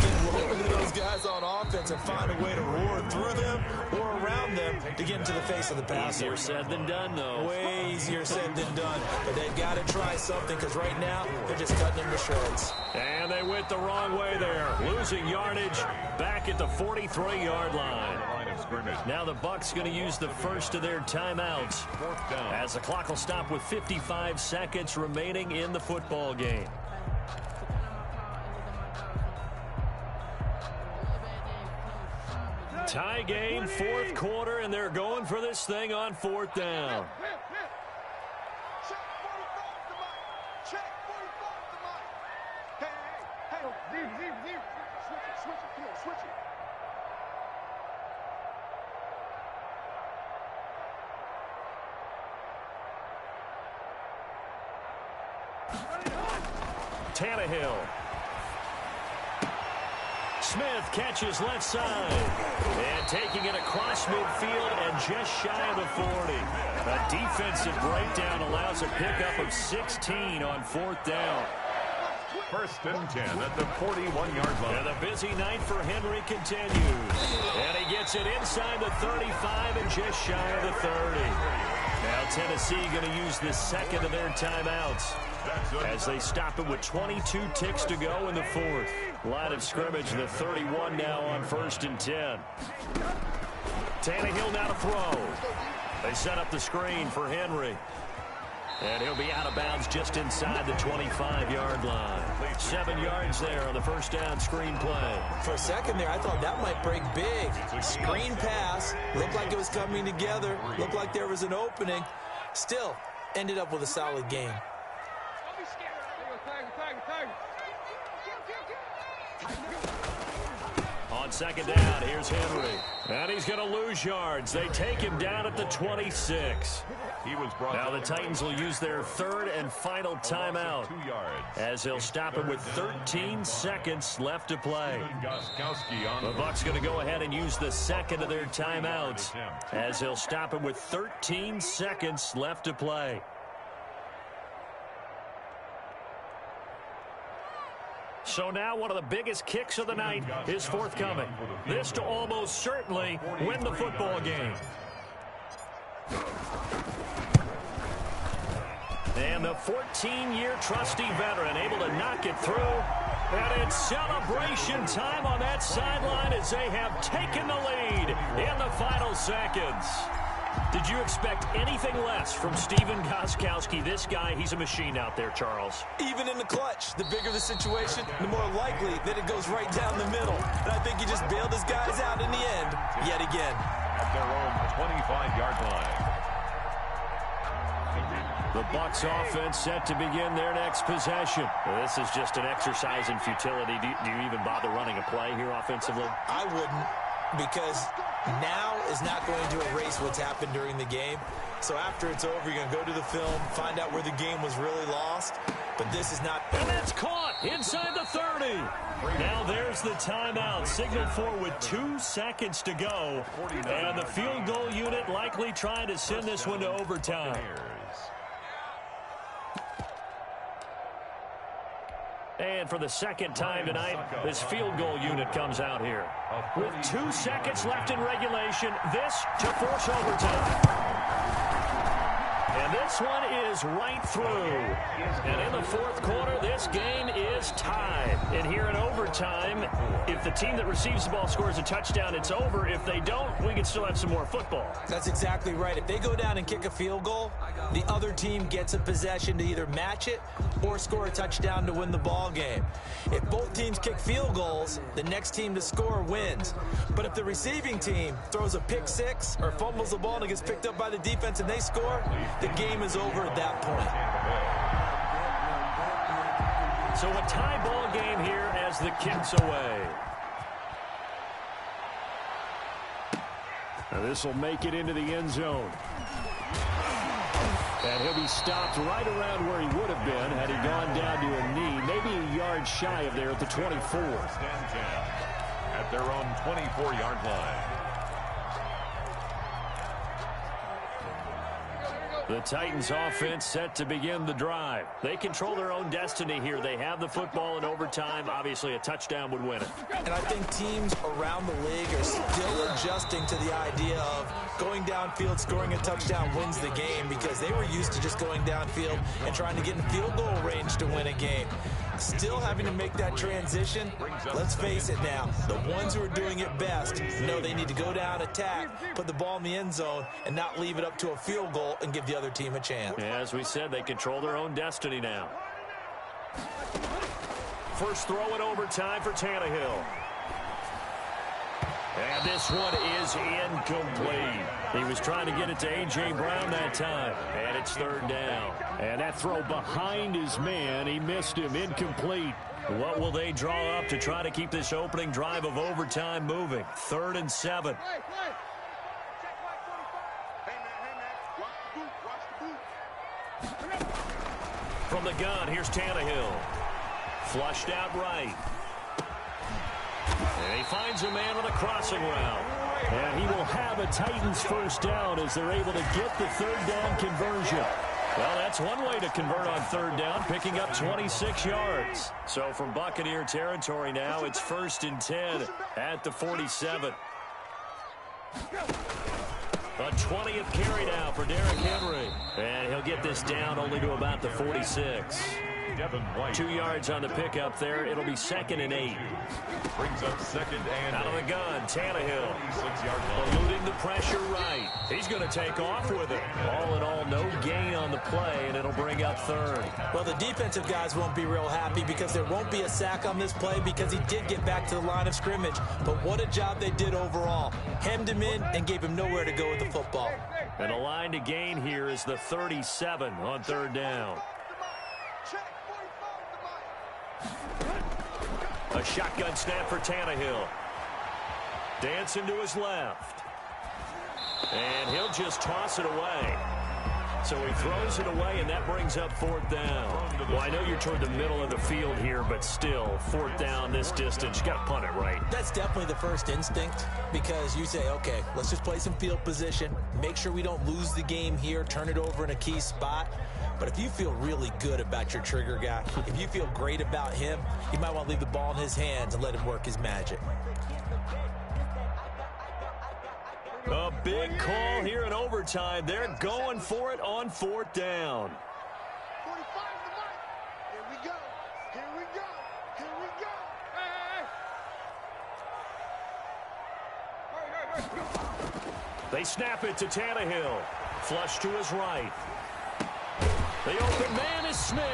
Get lower to those guys on offense and find a way to roar through them or around them to get into the face of the passer.
Easier said than done, though.
Way easier said than done. But they've got to try something because right now, they're just cutting them to shreds.
And they went the wrong way there, losing yardage back at the 43-yard line. Now the Bucs going to use the first of their timeouts as the clock will stop with 55 seconds remaining in the football game. Tie game, fourth quarter, and they're going for this thing on fourth down. Tannehill. Smith catches left side. And taking it across midfield and just shy of the 40. A defensive breakdown allows a pickup of 16 on fourth down.
First and 10 at the 41-yard line.
And the busy night for Henry continues. And he gets it inside the 35 and just shy of the 30. Now Tennessee going to use the second of their timeouts as they stop it with 22 ticks to go in the fourth. Line of scrimmage, the 31 now on first and 10. Tannehill now to throw. They set up the screen for Henry. And he'll be out of bounds just inside the 25-yard line. 7 yards there on the first down screen play.
For a second there, I thought that might break big. Screen pass. Looked like it was coming together. Looked like there was an opening. Still, ended up with a solid game.
On second down, here's Henry. And he's going to lose yards. They take him down at the 26. Now the Titans will use their third and final timeout as they'll stop it with 13 seconds left to play. The Bucs going to go ahead and use the second of their timeouts as they'll stop it with 13 seconds left to play. So now one of the biggest kicks of the night is forthcoming. This to almost certainly win the football game. And the 14-year trusty veteran able to knock it through. And it's celebration time on that sideline as they have taken the lead in the final seconds. Did you expect anything less from Stephen Gostkowski? This guy, he's a machine out there, Charles.
Even in the clutch, the bigger the situation, the more likely that it goes right down the middle. And I think he just bailed his guys out in the end, yet again.
At their own 25-yard line.
The Bucs offense set to begin their next possession. Well, this is just an exercise in futility. Do you even bother running a play here offensively?
I wouldn't, because now is not going to erase what's happened during the game. So after it's over, you're going to go to the film, find out where the game was really lost. But this is not...
And that's caught inside the 30. Now there's the timeout. Signaled for with 2 seconds to go. And the field goal unit likely trying to send this one to overtime. And for the second time tonight, this field goal unit comes out here. With 2 seconds left in regulation, this to force overtime. And this one is right through. And in the fourth quarter, this game is tied. And here in overtime, if the team that receives the ball scores a touchdown, it's over. If they don't, we can still have some more football.
That's exactly right. If they go down and kick a field goal, the other team gets a possession to either match it or score a touchdown to win the ball game. If both teams kick field goals, the next team to score wins. But if the receiving team throws a pick six or fumbles the ball and it gets picked up by the defense and they score, the game is over at that point.
So a tie ball game here as the kick's away. Now this will make it into the end zone.
And he'll be stopped right around where he would have been had he gone down to a knee, maybe a yard shy of there at the 24.
First and 10 at their own 24-yard line.
The Titans offense set to begin the drive. They control their own destiny here. They have the football in overtime. Obviously, a touchdown would win it.
And I think teams around the league are still adjusting to the idea of going downfield, scoring a touchdown wins the game, because they were used to just going downfield and trying to get in field goal range to win a game. Still having to make that transition. Let's face it now, the ones who are doing it best know they need to go down, attack, put the ball in the end zone, and not leave it up to a field goal and give the other team a chance.
Yeah, as we said, they control their own destiny now. First throw in overtime for Tannehill. And this one is incomplete. He was trying to get it to A.J. Brown that time. And it's third down.
And that throw behind his man, he missed him, incomplete.
What will they draw up to try to keep this opening drive of overtime moving? 3rd and 7. From the gun, here's Tannehill. Flushed out right. And he finds a man on a crossing route.
And he will have a Titans first down as they're able to get the third down conversion.
Well, that's one way to convert on third down, picking up 26 yards. So from Buccaneer territory now, it's 1st and 10 at the 47. A 20th carry now for Derrick Henry. And he'll get this down only to about the 46. 2 yards on the pickup there. It'll be 2nd and 8.
Brings up 2nd and
out of the gun, Tannehill.
26-yard line.
Eluding the pressure right. He's going to take off with it. All in all, no gain on the play, and it'll bring up 3rd.
Well, the defensive guys won't be real happy because there won't be a sack on this play because he did get back to the line of scrimmage. But what a job they did overall. Hemmed him in and gave him nowhere to go with the football.
And a line to gain here is the 37 on third down. A shotgun snap for Tannehill. Dancing to his left. And he'll just toss it away. So he throws it away, and that brings up 4th down. Well, I know you're toward the middle of the field here, but still, 4th down this distance. You got to punt it right.
That's definitely the first instinct because you say, okay, let's just play some field position, make sure we don't lose the game here, turn it over in a key spot. But if you feel really good about your trigger guy, if you feel great about him, you might want to leave the ball in his hands and let him work his magic.
A big call here in overtime. They're going for it on 4th down.
45 to the mic. Here we go. Here we go. Here we go. Hey, hey.
They snap it to Tannehill. Flush to his right. The open man is Smith.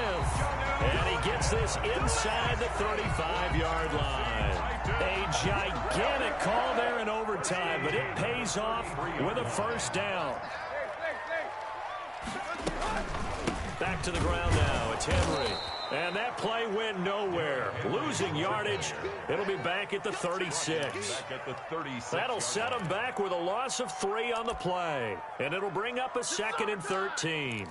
And he gets this inside the 35-yard line. A gigantic call there in overtime, but it pays off with a first down. Back to the ground now. It's Henry. And that play went nowhere. Losing yardage. It'll be back at the 36.
Back at the 36.
That'll set him back with a loss of 3 on the play. And it'll bring up a 2nd and 13.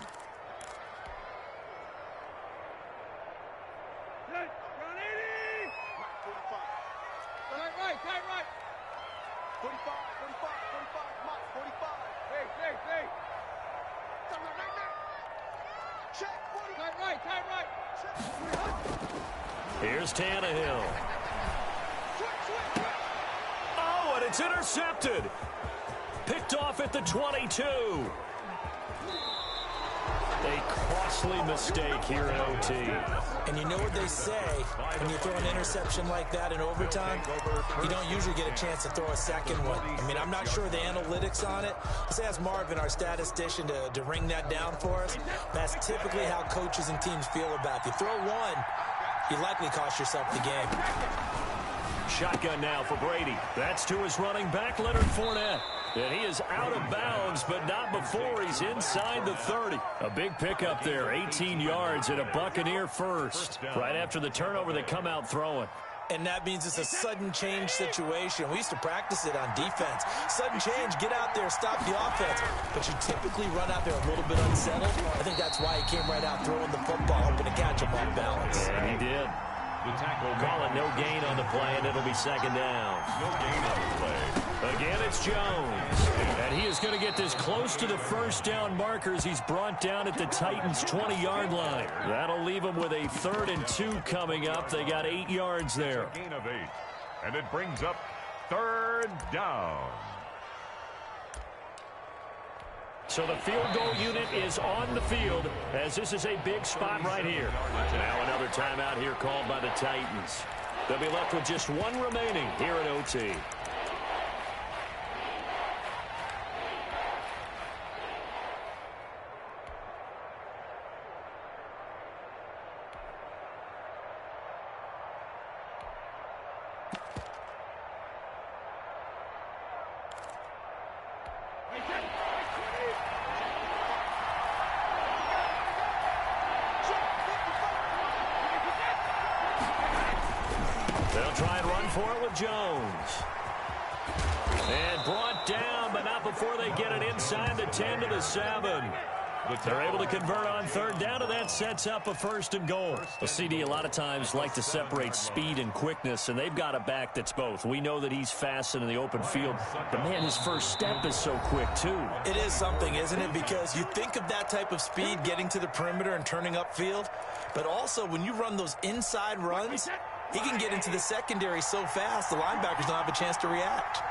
Here's Tannehill. Oh, and it's intercepted. Picked off at the 22. A costly mistake here in OT.
And you know what they say, when you throw an interception like that in overtime, you don't usually get a chance to throw a second one. I mean, I'm not sure the analytics on it. Let's ask Marvin, our statistician, to ring that down for us. That's typically how coaches and teams feel about it. If you throw one, you likely cost yourself the game.
Shotgun now for Brady. That's to his running back, Leonard Fournette. And he is out of bounds, but not before he's inside the 30. A big pickup there, 18 yards and a Buccaneer first. Right after the turnover, they come out throwing.
And that means it's a sudden change situation. We used to practice it on defense. Sudden change, get out there, stop the offense. But you typically run out there a little bit unsettled. I think that's why he came right out throwing the football, hoping to catch him off balance.
And he did.
The tackle.
Call it no gain on the play, and it'll be second down.
No gain on the play.
Again, it's Jones. And he is going to get this close to the first down markers. He's brought down at the Titans' 20-yard line. That'll leave him with a 3rd and 2 coming up. They got 8 yards there.
Gain of 8. And it brings up 3rd down.
So the field goal unit is on the field as this is a big spot right here. Now another timeout here called by the Titans. They'll be left with just 1 remaining here at OT. They'll try and run for it with Jones. And brought down, but not before they get it inside the 10 to the 7. They're able to convert on 3rd down, and that sets up a 1st and goal. Well, CD, a lot of times like to separate speed and quickness, and they've got a back that's both. We know that he's fast in the open field, but, man, his first step is so quick, too.
It is something, isn't it? Because you think of that type of speed getting to the perimeter and turning upfield, but also when you run those inside runs, he can get into the secondary so fast the linebackers don't have a chance to react.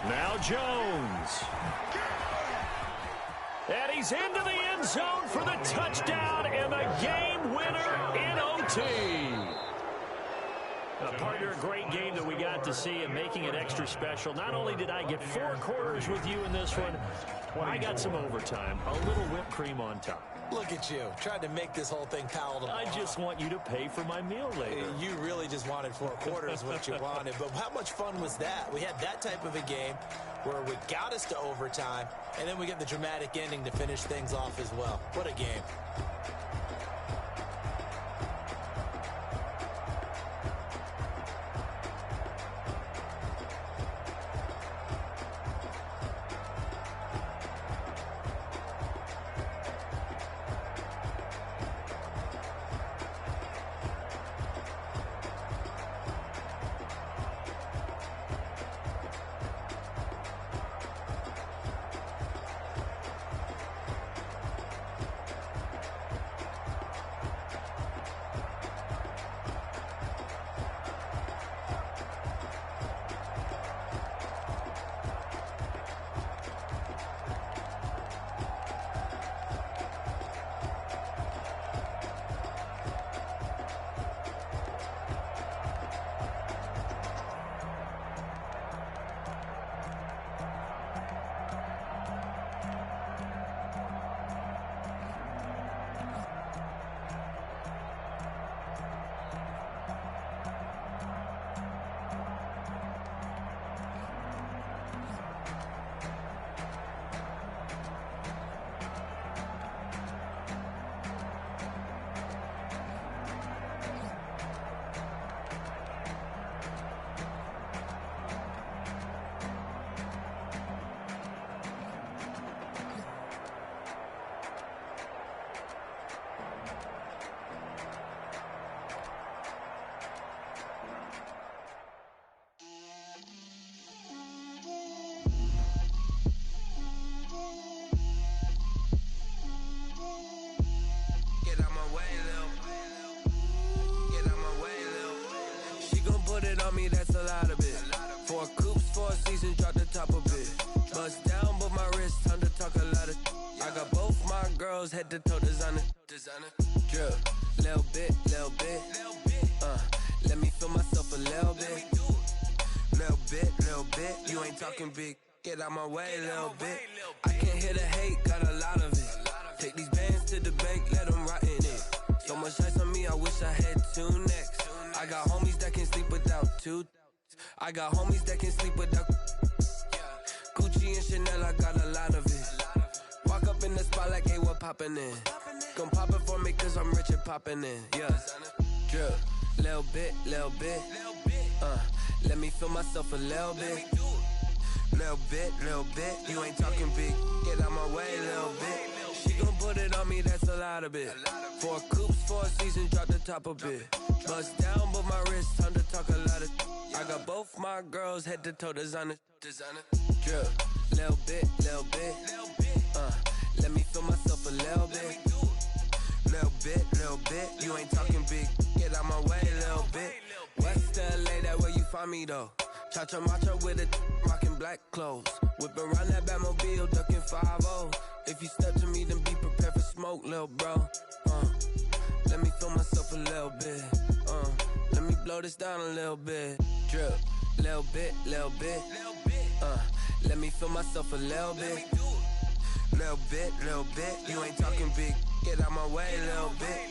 Now Jones. And he's into the end zone for the touchdown and the game winner in OT. Partner, a great game that we got to see and making it extra special. Not only did I get 4 quarters with you in this one, I got some overtime, a little whipped cream on top.
Look at you, trying to make this whole thing palatable.
I just want you to pay for my meal later.
You really just wanted 4 quarters what you wanted, but how much fun was that? We had that type of a game where we got us to overtime, and then we get the dramatic ending to finish things off as well. What a game.
me, that's a lot of it. 4 coops, 4 seasons, drop the top a bit. Bust down, but my wrist, time to talk a lot of. I got both my girls head to toe designer. Drip, little bit. Let me feel myself a little bit. Little bit. You ain't talking big. Get out my way, little bit. I can't hear the hate, got a lot of it. Take these bands to the bank, let them rot in it. So much ice on me, I wish I had 2 necks. I got homies that can sleep without 2. I got homies that can sleep without Gucci and Chanel, I got a lot of it. Walk up up in the spot like, hey, what poppin' in? Gon' pop it for me cause I'm rich and poppin' in, yeah. Drip, little bit, let me feel myself a little bit. Little bit, you ain't talking big. Get out my way, little bit. She gon' put it on me, that's a lot of it. 4 coops, 4 seasons, drop the top a bit. Bust down, but my wrist, time to talk a lot of. I got both my girls, head to toe designer. Drip, little bit, let me feel myself a little bit. Little bit, you ain't talking big. Get out my way, little bit. West LA, that where you find me though. Cha-cha matcha with a rockin' black clothes. Whip around that Batmobile, ducking 5-0. If you step to me, then be prepared for smoke, lil' bro. Let me feel myself a little bit. Let me blow this down a little bit. Drip, little bit. Let me feel myself a little bit. Little bit, you ain't talking big. Get out my way, little bit.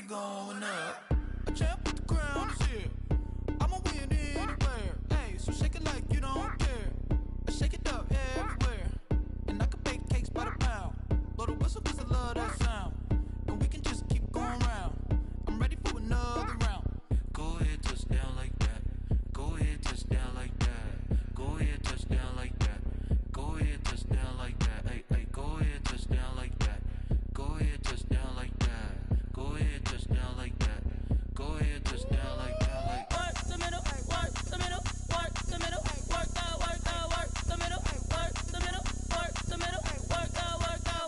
Going up, a champ with the crown is here. I'ma win anywhere. Hey, so shake it like you don't care. I shake it up everywhere, and I can bake cakes by the pound. Blow the whistle 'cause I love that sound, and we can just keep going round. I'm ready for another round. Go ahead, touch down like that. Go ahead, touch down like that. Go ahead, touch down like that. Go ahead, touch down like that. Hey, hey, go ahead, touch down like that. Go ahead, touch down like that. Go ahead, touch down like that. Go ahead, touch down like that. Like work the middle, work the middle, work the middle, work out, work the middle, work the middle, work the middle, work out,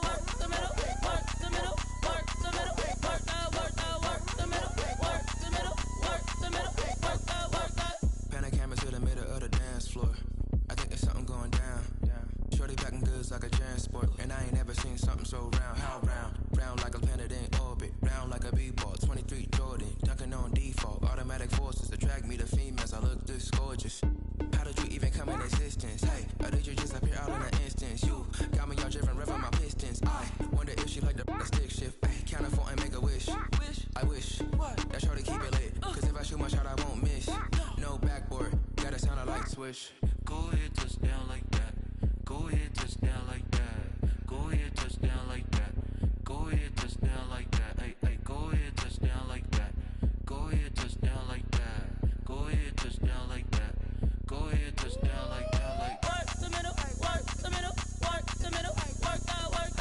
work the middle, work the middle, work the middle, work out, work the middle, work the middle, work the middle, work out.
Pan a camera to the middle of the dance floor. I think there's something going down. Shorty backing goods like a transport, and I ain't never seen something so round. How round? Round like a planet in orbit, round like a b-ball. 23 Jordan, dunking on default. Automatic forces attract me to females. I look this gorgeous. How did you even come in existence? Hey, or did you just appear out in an instance? You got me all driven, revving my pistons. I wonder if she like the stick shift. Ay, count a 4 and make a wish. I wish that shorty keep it lit, 'cause if I shoot my shot, I won't miss. No backboard, gotta sound a light switch.
Go ahead, touch down like that. Go ahead, touch down like that. Go ahead, touch down like that. Go ahead, touch down like that. Hey, hey, go ahead, touch down like that. Go ahead, touch down like that. Go ahead, touch down like that. Go ahead, touch down like that. Like work the middle, work the middle, work the middle, work out, work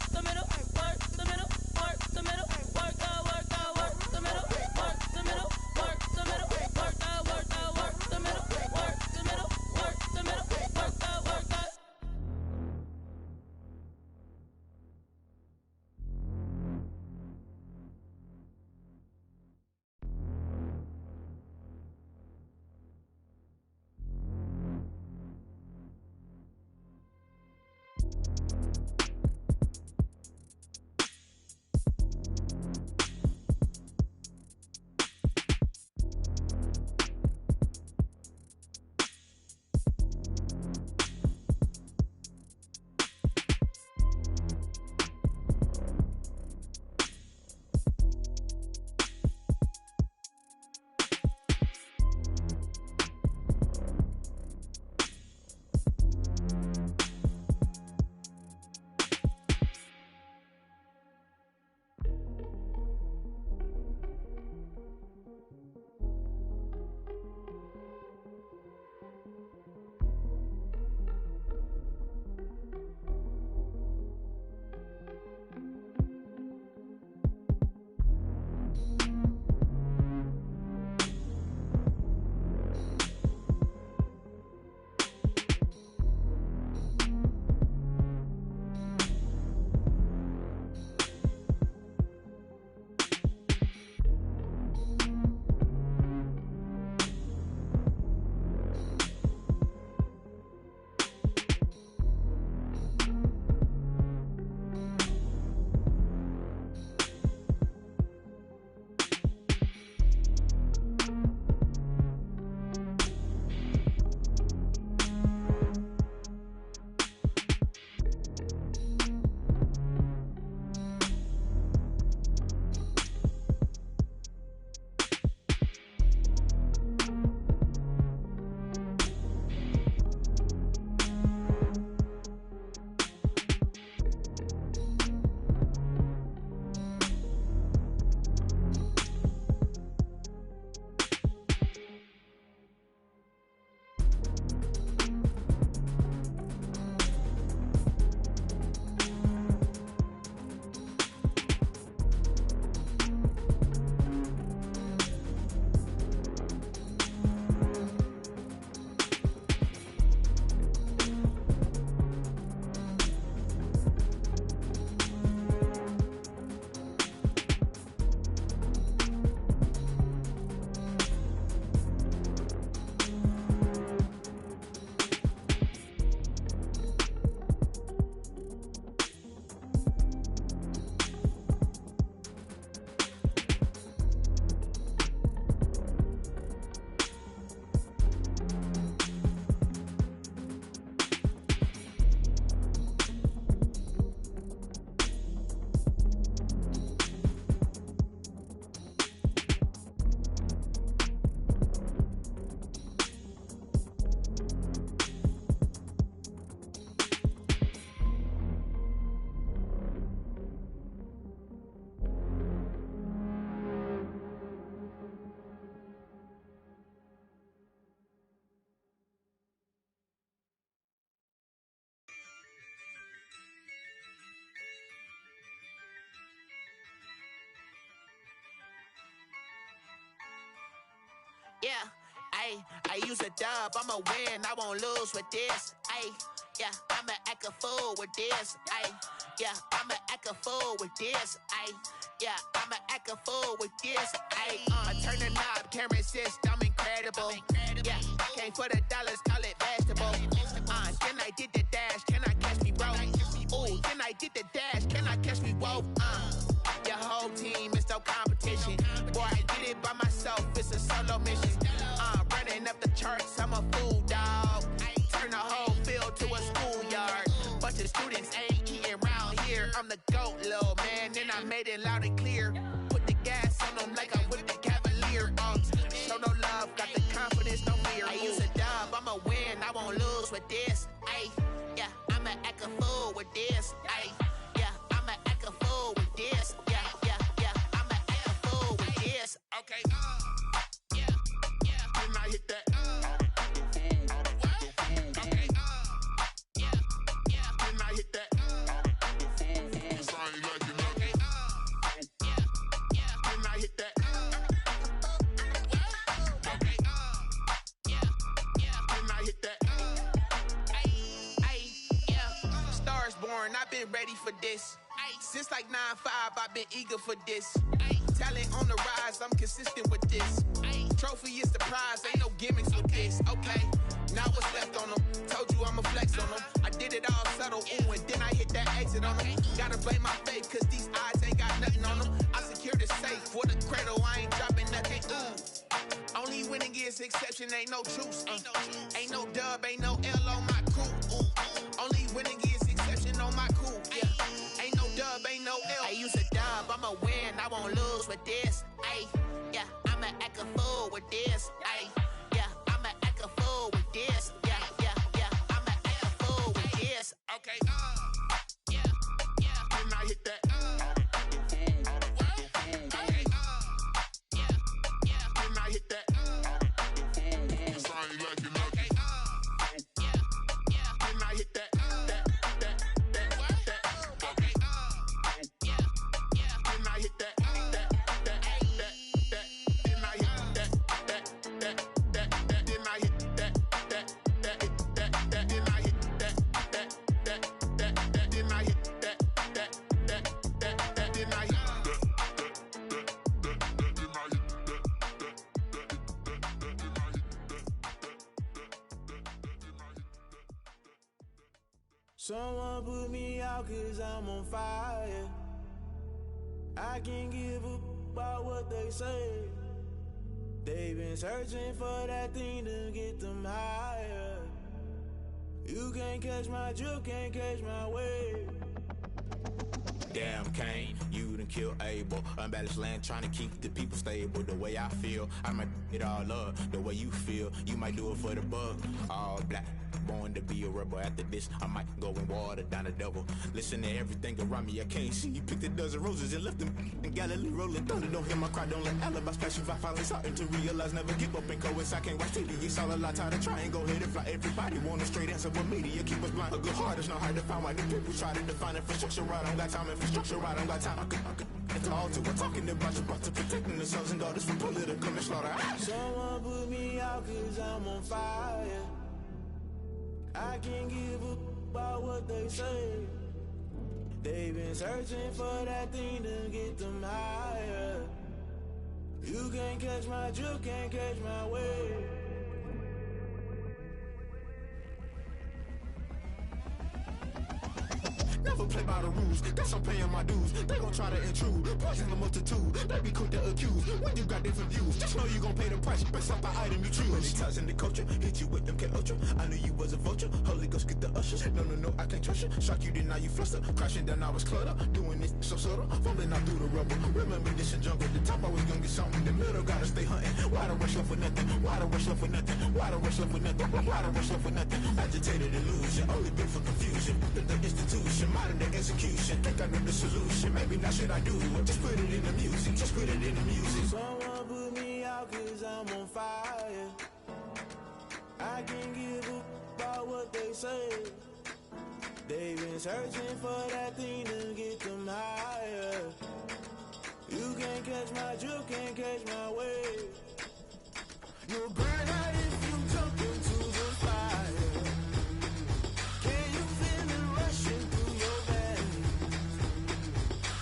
the middle, work the middle, work the middle, work out, work the middle, work the middle, work the middle, work out, work the middle, work the middle, work the middle, work out, work out.
Yeah, I use a dub, I'ma win, I won't lose with this. Yeah, I'ma act a fool with this. Yeah, I'ma act a fool with this. Yeah, I'ma act a fool with this. I turn the knob, camera assist, I'm incredible. Yeah, came for the dollars, call it vegetable. Then I did the dash, can I catch me, bro? Ooh, then I did the dash, can I catch me, whoa? Your whole team is no competition. Boy, I did it by myself, it's a solo mission. Running up the charts, I'm a fool, dog. Turn the whole field to a schoolyard. Bunch of students ain't eating round here. I'm the GOAT, little man, and I made it loud and clear. Put the gas on them like I'm with the Cavalier. Show no love, got the confidence, no fear. I use a dub, I'ma win, I won't lose with this. Yeah, I'ma act a fool with this. Yeah, I'ma act a fool with this. Yeah, I'ma act a fool with this. Okay, yeah, then I hit that. Okay, yeah, then I hit that. Cause I ain't like it. Okay, yeah, then I hit that. Okay, yeah, then I hit that. Yeah, Stars born, I've been ready for this. Since like 9-5, I've been eager for this. Talent on the rise, I'm consistent with this. Trophy is the prize, ain't no gimmicks with this. Okay, now what's left on them? Told you I'ma flex on them. I did it all subtle, ooh, and then I hit that exit on them. Gotta blame my faith, cause these eyes ain't got nothing on them. I secured the safe for the cradle, I ain't dropping nothing, ooh. Only winning is exception, ain't no truce. Ain't no dub, ain't no L on my crew, ooh. Only winning is exception on my crew, yeah. Ain't no dub, ain't no L. I use a dub, I'ma win, I won't lose with this. Yeah, I'ma act a fool with this. Yeah, I'ma act a fool with this. Yeah, I'ma act a fool with this. Okay, yeah, then I hit that. Okay, yeah, then I hit that. Cause I ain't like it. Okay, yeah, then I hit that. Okay, yeah, then I hit that.
Someone put me out cause I'm on fire. I can't give up about what they say. They've been searching for that thing to get them higher. You can't catch my drift, can't catch my wave.
Damn Kane, you done killed Abel. Unbalanced land trying to keep the people stable. The way I feel, I might it all up. The way you feel, you might do it for the bug. All black, born to be a rebel. After this, I might go and water down the devil. Listen to everything around me, I can't see. You picked a dozen roses and left them in Galilee rolling thunder. Don't hear my cry, don't let alibis pass you. I finally starting to realize, never give up and coincide. Can't watch TV, it's all a lot. Tired of trying, go ahead and fly. Everybody want a straight answer, but media keep us blind. A good heart is not hard to find. Why the people try to define infrastructure right? I don't got time, infrastructure right? I don't got time. I could call to we're talking about your brother, protecting the sons and daughters from political and slaughter.
Someone put me out cause I'm on fire. I can't give up about what they say. They've been searching for that thing to get them higher. You can't catch my drift, can't catch my wave.
Never play by the rules, guess I'm paying my dues. They gon' try to intrude, poison the multitude. They be quick to accuse, when you got different views. Just know you gon' pay the price, based off the item you choose. Many times in the culture, hit you with them K-Ultra. I knew you was a vulture, Holy Ghost get the ushers. No, I can't trust you. Shock you, then now you fluster. Crashing down, I was cluttered. Doing this so subtle, fumbling out through the rubble. Remember this a jungle, the top always gonna get something. In the middle, gotta stay hunting. Why the rush left for nothing? Why the rush left for nothing? Why the rush left for nothing? Why the rush left for nothing? Agitated illusion, only been for confusion. The institution, modern day execution. Think I know the solution, maybe not should I do it? Just put it in the music, just put it in the music.
Someone put me out cause I'm on fire. I can't give up about what they say. They've been searching for that thing to get them higher. You can't catch my drift, can't catch my wave. You'll burn out if you jump into the fire. Can you feel it rushing through your veins?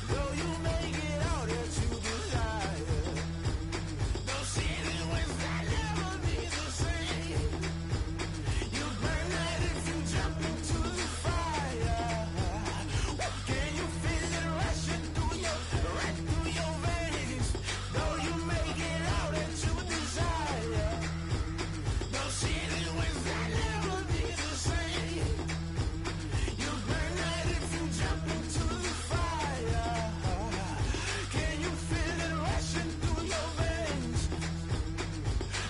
Though you make it all that you desire, no ceiling winds that never be the same. You burn out if you jump into the fire. Can you feel it rushing through your veins? Though you make it all that you desire, no ceiling winds that never be the same. You burn out if you jump into the fire. Can you feel it rushing through your veins?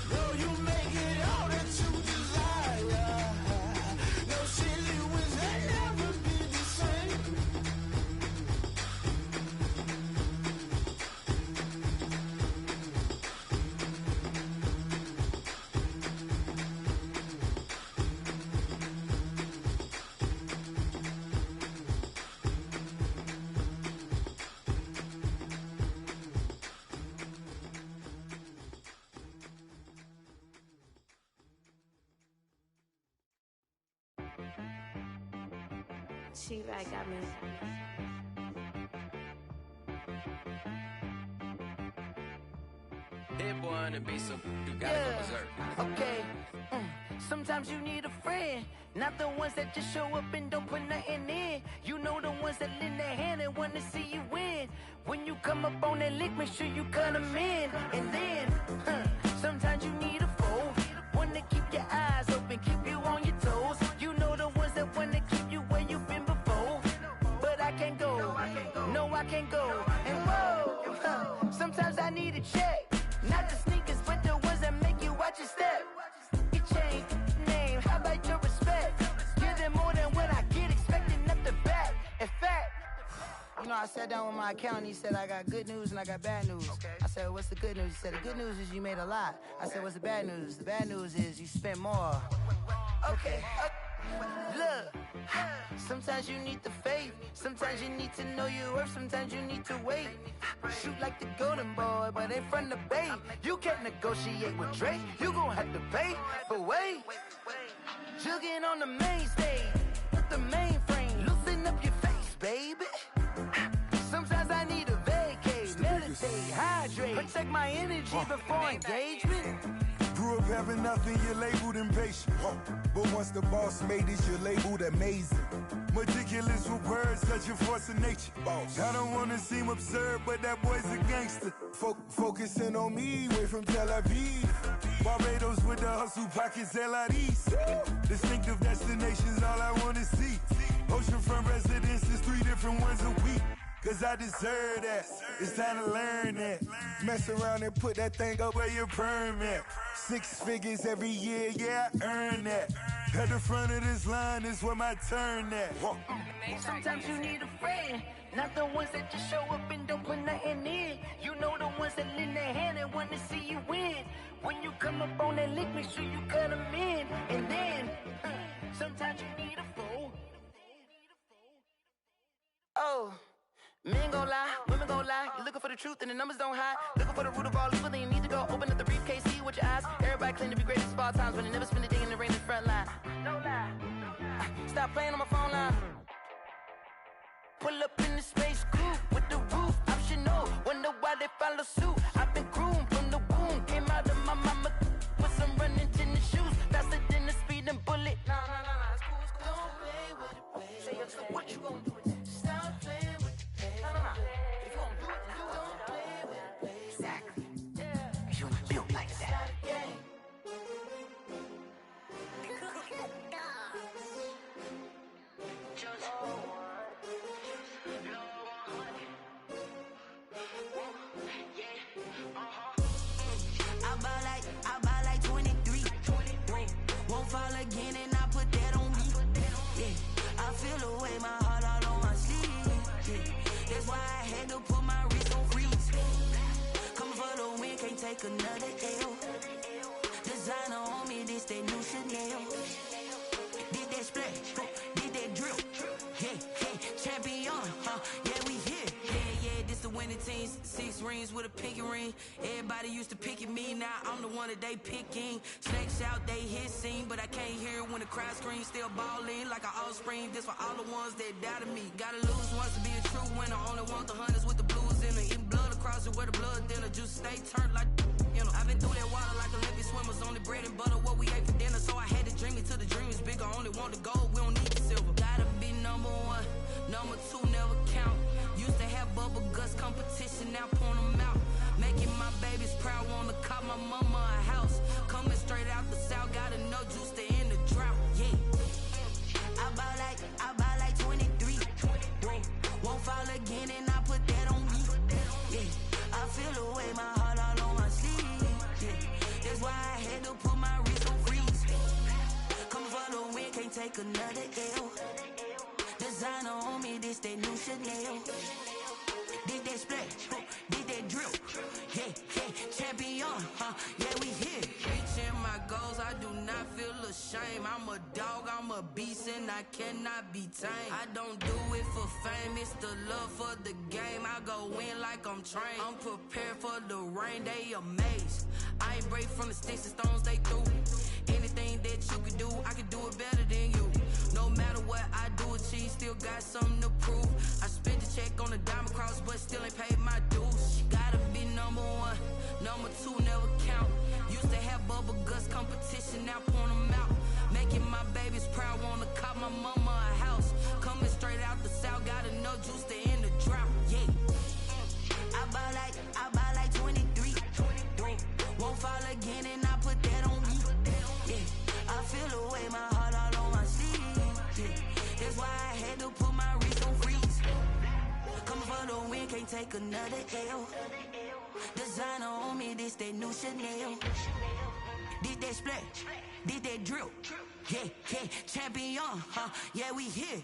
Though you make it all that you desire, no ceiling winds that never be the same.
T-Rag got me.
Hit boy and be some, you gotta go berserk.
Okay. Sometimes you need a friend, not the ones that just show up and don't put nothing in. You know the ones that lend their hand and want to see you win. When you come up on that lick, make sure you cut them in. And then, sometimes you need a foe, one to keep your eyes open, keep you on your toes. You know the ones that want to keep you where you've been before. But I can't go, no I can't go. And whoa, sometimes I need a check, not the sneakers, but the ones that make you watch your step. Your chain, name, how about your respect? Give them more than what I get, expecting nothing back. In fact, you know, I sat down with my accountant, he said I got good news and I got bad news. I said, what's the good news? He said, the good news is you made a lot. I said, what's the bad news? The bad news is you spent more. Okay, look, sometimes you need the faith, sometimes you need to know your worth, sometimes you need to wait. Shoot like the golden boy, but in front of the bay. You can't negotiate with Drake, you gon' have to pay. But wait, jugging on the main stage, with the mainframe, loosen up your face, baby. Sometimes I need a vacate, meditate, hydrate, protect my energy before engagement.
Grew up having nothing, you're labeled impatient. But once the boss made it, you're labeled amazing. Meticulous with words, such a force of nature. I don't wanna seem absurd, but that boy's a gangster. Focusing on me, way from Tel Aviv. Barbados with the hustle pockets, LIDs. Distinctive destinations, all I wanna see. Oceanfront residences, 3 different ones a week. Cause I deserve that, it's time to learn that. Mess around and put that thing up where your perm at. 6 figures every year, yeah, I earn that. At the front of this line is where my turn at.
Sometimes you need a friend, not the ones that just show up and don't put nothing in. You know the ones that lend their hand and want to see you win. When you come up on that lick, make sure you cut them in. And then, sometimes you need a fool. Oh. Men gon' lie, women gon' lie. You're looking for the truth and the numbers don't hide. Looking for the root of all evil, then you need to go open up the briefcase, see with your eyes. Everybody claim to be great at all times, but they never spend a day in the rain in the front line. No lie. Stop playing on my phone line. Pull up in the space coupe with the roof optional. Wonder why they follow suit. I've been groomed from the womb. Came out of my mama with some running tennis shoes. Faster than the speeding bullet. No, it's cool, it's cool. Don't play with it, baby. Say, so what you gon' do with it? Stop playing with it. If you won't do it, then don't play with it, baby. Exactly. You built like that.
I buy like 23. Won't fall again and I put that on me. Yeah, I feel away my heart all on my sleeve. Yeah. That's why I had to put my wrist on freeze. Come for the win, can't take another L. Designer on me, this that new Chanel. Did that splash, did that drip. Hey, champion, yeah, we here. Yeah, this the win Many teams, 6 rings with a pinky ring. Everybody used to pick at me, now I'm the one that they picking. Snakes out, they hissing, but I can't hear when the crowd screams. Still balling like an offspring. This for all the ones that doubted me. Gotta lose once to be a true winner. Only want the hunters with the blues in it. Eating blood across it where the blood dinner. Juice stay turned like, you know. I've been through that water like Olympic swimmers. Only bread and butter, what we ate for dinner. So I had to dream it till the dream is bigger. Only want the gold, we don't need the silver. Gotta be number 1, number 2 never count. Used to have bubble guts competition, now point them out. Making my babies proud, wanna call my mama a house. Coming straight out the south, gotta know juice to end the drought, yeah. I buy like 23. Won't fall again and I put that on me. Yeah, I feel the way, my heart all on my sleeve. Yeah, that's why I had to put my wrist on freeze. Coming for the win, can't take another L. Designer on me, this that new Chanel. Did that splash, did that drill. Yeah, champion, yeah, we here. Reaching my goals, I do not feel ashamed. I'm a dog, I'm a beast, and I cannot be tamed. I don't do it for fame, it's the love for the game. I go in like I'm trained. I'm prepared for the rain, they amazed. I ain't break from the sticks and stones they threw. Anything that you could do, I could do it better than you. No matter what I do, achieve, still got something to prove. I spent the check on the diamond cross, but still ain't paid my dues. Gotta be number 1, number 2 never count. Used to have bubble guts competition, now point them out. Making my babies proud, wanna call my mama a house. Coming straight out the south, gotta know juice to end the drought, yeah. I buy like 23. Won't fall again and I put that on me. Yeah, I feel the way, my heart all on my sleeve. Yeah, that's why I had to put my wrist on freeze. Coming for the win, can't take another L. Designer on me, this that new Chanel. Did that splash, did that drill. Yeah, champion, yeah, we here.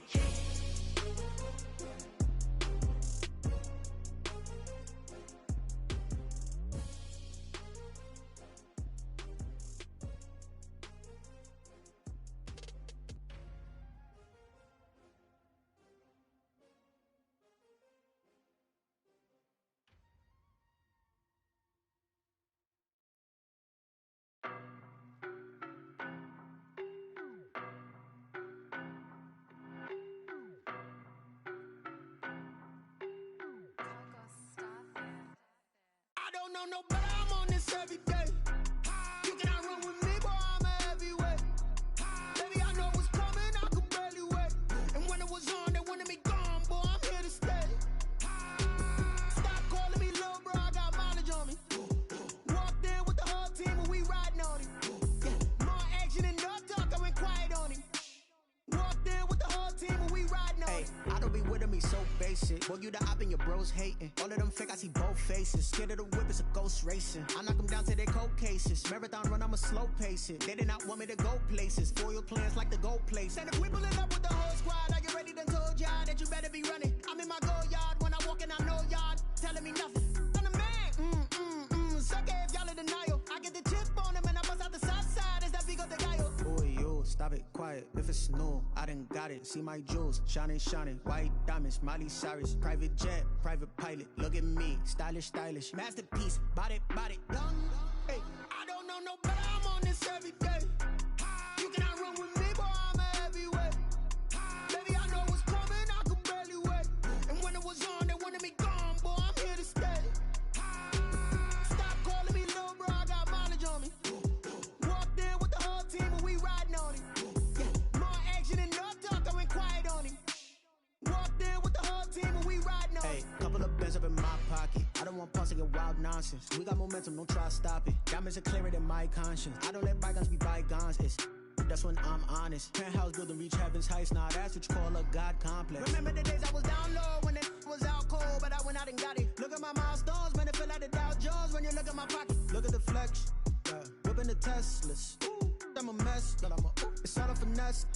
No, but I'm on this every day. You cannot run with me, boy, I'm a heavyweight. Baby, I know what's coming, I could barely wait. And when it was on, they wanted me gone, boy, I'm here to stay. Stop calling me little bro, I got mileage on me. Walked in with the whole team and we riding on him. More action and no talk, I went quiet on him. Walked in with the whole team and we riding on him.
I don't be with him, he's so basic. Boy, you the op and your bros hating. All of them fake, I see both faces. Scared of the whip, it's a ghost racing. I knock them down to their cold cases. Marathon run, I'ma slow pace it. They did not want me to go places. Foil plans like the gold place. And if we pulling up with the whole squad, I get ready to told y'all that you better be running. I'm in my go yard when I walk in, I know y'all telling me nothing. I'm the man, suck it if y'all in denial. I get the chip on them and I bust out the south side. Is that Vigo de Gallo? Boy, yo, stop it, quiet. If it's new, I done got it. See my jewels, shining, white diamonds, Miley Cyrus, private jet, private pilot. Look at me, stylish, masterpiece, body, done.
Hey, I don't know no better, I'm on this every day. You cannot run with me, boy, I'm a heavyweight. Baby, I know what's coming, I could barely wait. And when it was on, they wanted me gone, boy, I'm here to stay. Stop calling me little bro, I got mileage on me. Walked in with the whole team and we riding on him. Yeah, more action and no talk, I went quiet on him. Walked in with the whole team and we riding on him.
Hey, couple of bands up in my pocket. I don't want pause to get wild nonsense. We got momentum, don't try to stop it. Diamonds are clearer than my conscience. I don't let bygones be bygones. That's when I'm honest. Penthouse building, reach heaven's heights. Nah, that's what you call a God complex.
Remember the days I was down low when it was out cold, but I went out and got it. Look at my milestones, man, it feel like the Dow Jones when you look at my pocket.
Look at the flex, whipping the Teslas. I'm a mess, but it's all a finesse.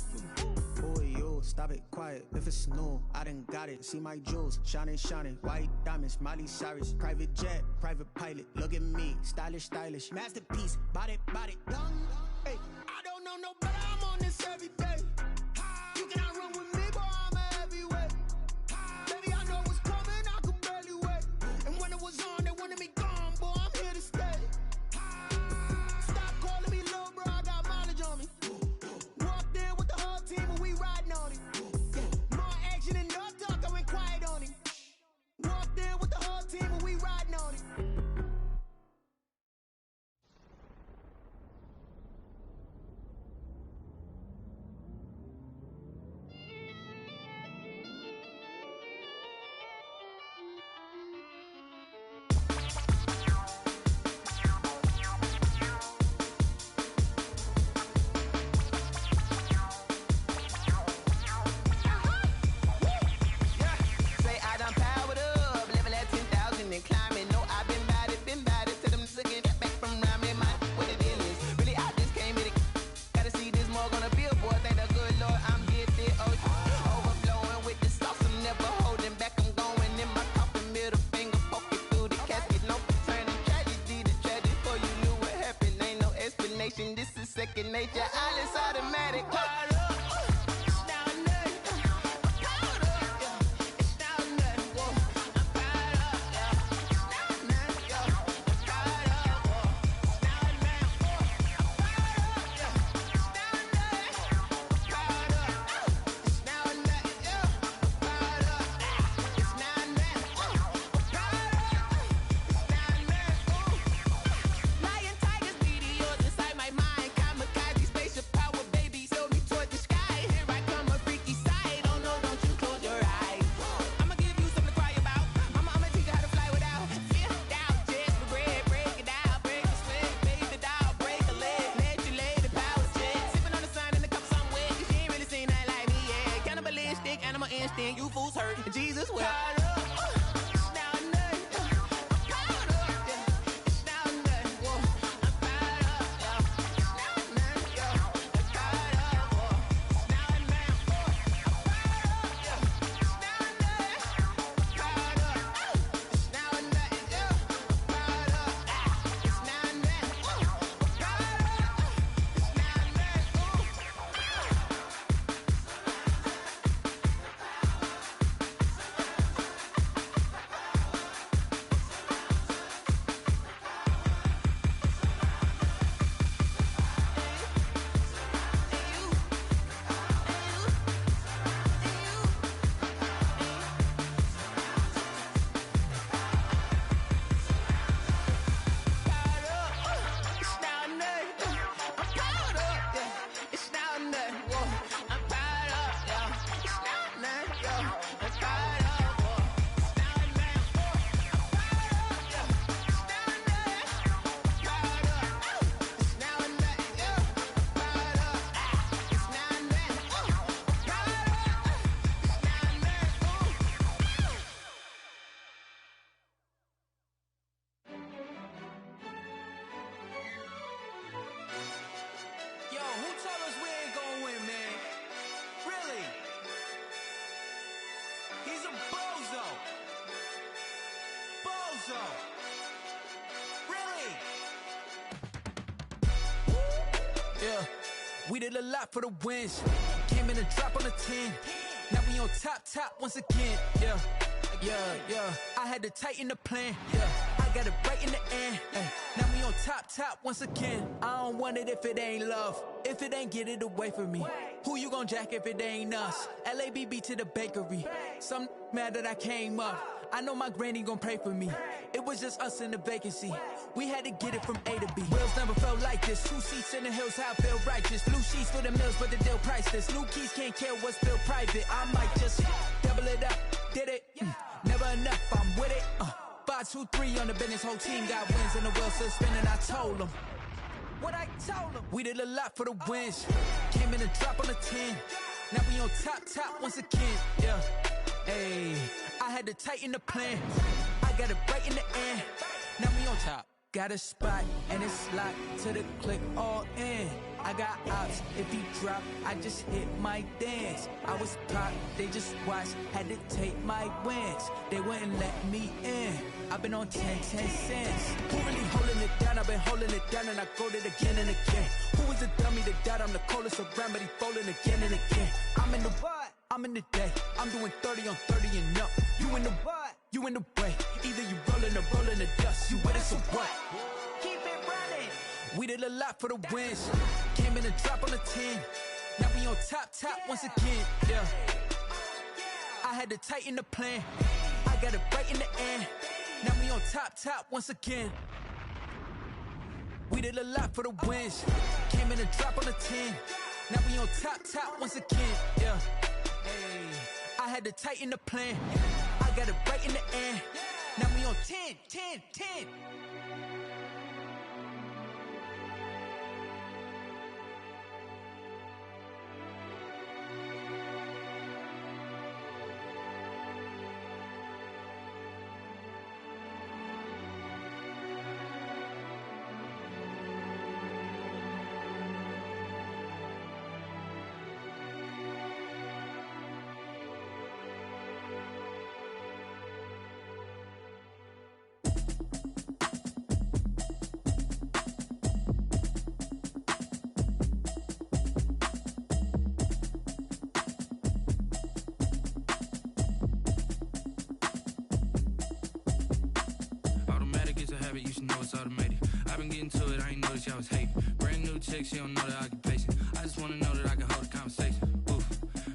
Boy, yo, stop it, quiet. If it's new, I done got it. See my jewels, shining, white diamonds, Miley Cyrus, private jet, private pilot. Look at me, stylish, masterpiece, body, done.
Hey, I don't know no better, I'm on this every day. You cannot run with me, boy, I'm a heavyweight. Baby, I know what's coming, I could barely wait.
second nature. All is automatic.
You fools hurt, Jesus will.
Yeah, we did a lot for the wins. Came in and drop on the 10. Now we on top once again. Yeah. I had to tighten the plan. Yeah, I got it right in the end. Now we on top once again. I don't want it if it ain't love. If it ain't, get it away from me. Who you gon' jack if it ain't us? LABB to the bakery. Some mad that I came up. I know my granny gon' pray for me. It was just us in the vacancy. We had to get it from A to B. Wheels never felt like this. 2 seats in the hills, how I feel righteous. Blue sheets for the mills, but the deal priceless. New keys can't care what's built private. I might just double it up. Did it? Never enough, I'm with it. 5, 2, 3 on the business. Whole team got wins and the wheels still spinning. I told them what I told them. We did a lot for the wins. Came in and drop on the 10. Now we on top once again. Yeah. Hey, I had to tighten the plan. I got it right in the end. Now we on top. Got a spot and it's locked to the click all in. I got ops, if he drop, I just hit my dance. I was popped, they just watched, had to take my wins. They wouldn't let me in. I've been on 10 cents. Who really holding it down? I've been holding it down and I go it again and again. Who was the dummy that died? I'm the coldest around, but he folding again and again. I'm in the what? I'm in the day. I'm doing 30 on 30 and up. You in the what? You in the way. Either you rolling or rolling the dust. You with us or what? Keep it running. We did a lot for the wins. Came in and drop on the 10. Now we on top once again. Yeah. I had to tighten the plan. I got it right in the end. Now we on top once again. We did a lot for the wins. Came in and drop on the 10. Now we on top once again. Yeah. Hey, I had to tighten the plan. I got it right in the end. Now we on 10.
automated. I've been getting to it, I ain't noticed y'all was hating. Brand new chick, she don't know the occupation. I just wanna know that I can hold a conversation. Oof,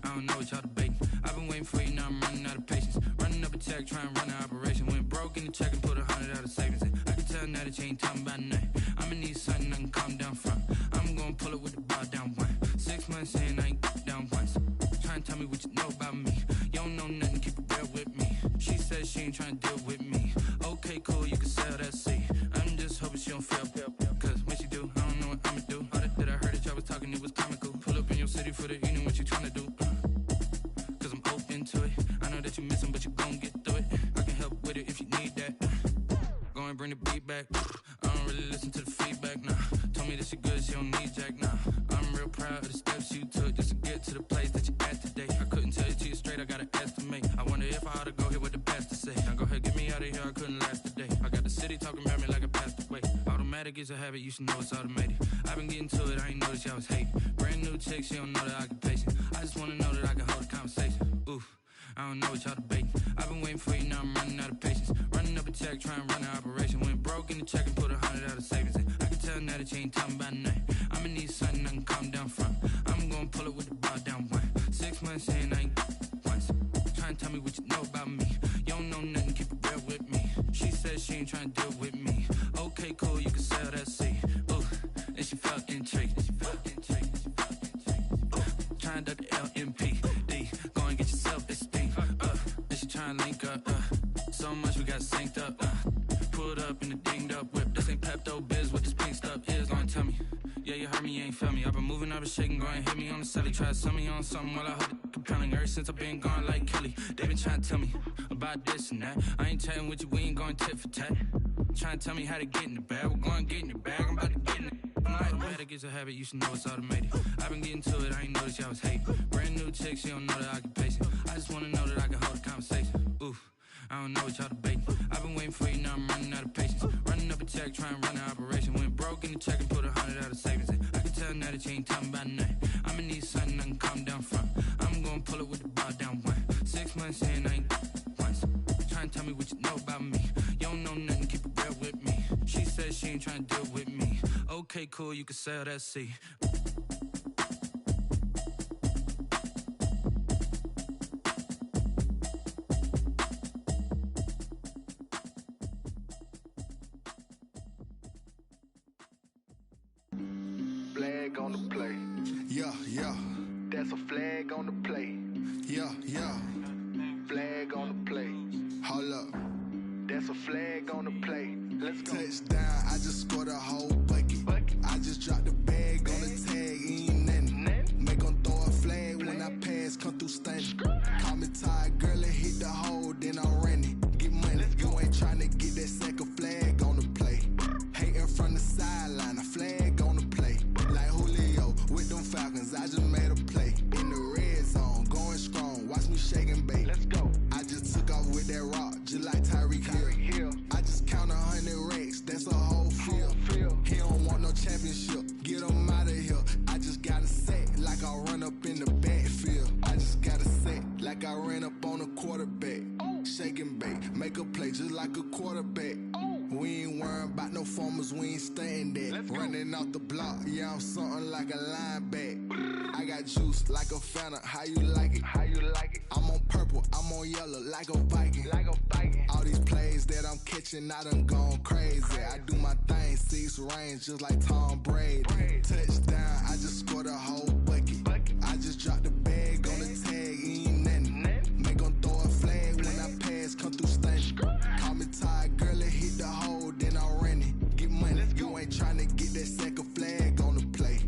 I don't know what y'all debating. I've been waiting for you, now I'm running out of patience. Running up a check, trying to run an operation. Went broke in the check and put 100 out of savings in. I can tell now that you ain't talking about nothing. I'ma need something I can calm down from. I'm gonna pull it with the bar down one. 6 months in, I ain't down once. Trying to tell me what you know about me. You don't know nothing, keep it real with me. She said she ain't trying to deal with me. Okay, cool, you can sell that seat. I'm just hoping she don't fail. Cause when she do, I don't know what I'ma do. All that I heard that y'all was talking, it was comical. Pull up in your city for the evening, what you trying to do? Cause I'm open to it. I know that you missing, but you gon' get through it. I can help with it if you need that. Go and bring the beat back. I don't really listen to the feedback, nah. Told me that she good, she don't need jack, nah. I'm real proud of the steps you took just to get to the place that you at today. I couldn't tell you to you straight, I gotta estimate. I wonder if I ought to go hear what the pastor say. Now go ahead, get me out of here, I couldn't last a day. I got the city talking about me like I passed away. Automatic is a habit, you should know it's automated. I've been getting to it, I ain't noticed y'all was hating. Brand new chick, she don't know the occupation. I just wanna know that I can hold a conversation. Oof, I don't know what y'all debating. I've been waiting for you, now I'm running out of patience. Running up a check, trying to run an operation. Went broke in the check and put 100 out of savings in. I can tell now that you ain't talking about nothing. I'ma need something I can calm down from. I'm gonna pull it with the bar down one. 6 months in, I ain't once. Trying to tell me what you know about me. You don't know nothing, keep it real with me. She said she ain't trying to deal with me. Okay, cool, you can sell that seat. Ooh, and she felt intrigued. Trying to duck the LMPD. Go and get yourself esteem. And she trying to link up. So much we got synced up. Pulled up in the dinged up whip. This ain't Pepto-Biz, what this pink stuff is. Go and tell me. Yeah, you heard me, you ain't felt me. I've been moving, I've been shaking, go and hit me on the celly. Try to sell me on something while I hold it compelling. Ever since I've been gone like Kelly, they been trying to tell me about this and that. I ain't chatting with you, we ain't going tit for tat. Trying to tell me how to get in the bag. We're going to get in the bag, I'm about to get in it. Automatic is a habit, you should know it's automated. I've been getting to it, I ain't noticed y'all was hating. Brand new chick, she don't know the occupation. I just wanna know that I can hold a conversation. Oof, I don't know what y'all debating. I've been waiting for you, now I'm running out of patience. Running up a check, trying to run an operation. Went broke in the check and put 100 out of savings in. I can tell now that you ain't talking about nothing. I'ma need something I can calm down from. I'm gonna pull it with the bar down one. 6 months in, I ain't once. Trying to tell me what you know about me. You don't know nothing, keep it real with me. She said she ain't trying to deal with me. Okay, cool, you can sell that seat.
Flag on the play. Yeah, yeah. That's a flag on the play. Yeah, yeah. Flag on the play. Hold up. That's a flag on the play. Let's go. Touchdown, I just scored a whole bucket. I just dropped the bag on the tag, ain't nothing. Make 'em throw a flag when I pass, come through stunning. Call me tired, girl, and hit the hole, then I'm running. Get money, you ain't tryna get that second flag on the play. Hating from the sideline, a flag on the play. Like Julio with them Falcons, I just made a play. In the red zone, going strong, watch me shake and bake. Let's go. I just took off with that rock, just like Tyreek Hill. I just count 100 racks, that's a whole field. He don't want no championship, get him out of here. I just got a set, like I run up in the backfield. I just got a set, like I ran up on a quarterback. Shake and bake, make a play just like a quarterback. We ain't worrying about no formers, we ain't staying there. Running off the block, yeah, I'm something like a linebacker. I got juice like a Fanta, how you like it? How you like it? I'm on purple, I'm on yellow, like a Viking. Like a Viking. All these plays that I'm catching, I done gone crazy. I do my thing, 6 range, just like Tom Brady. Touchdown, I just scored a whole bucket. I just dropped the bag on the tag, ain't nothing. Make 'em throw a flag when I pass, come through stunning. Call me tired, girl, and hit the hole, then I'm running. Get money, you ain't tryna get that second flag on the play.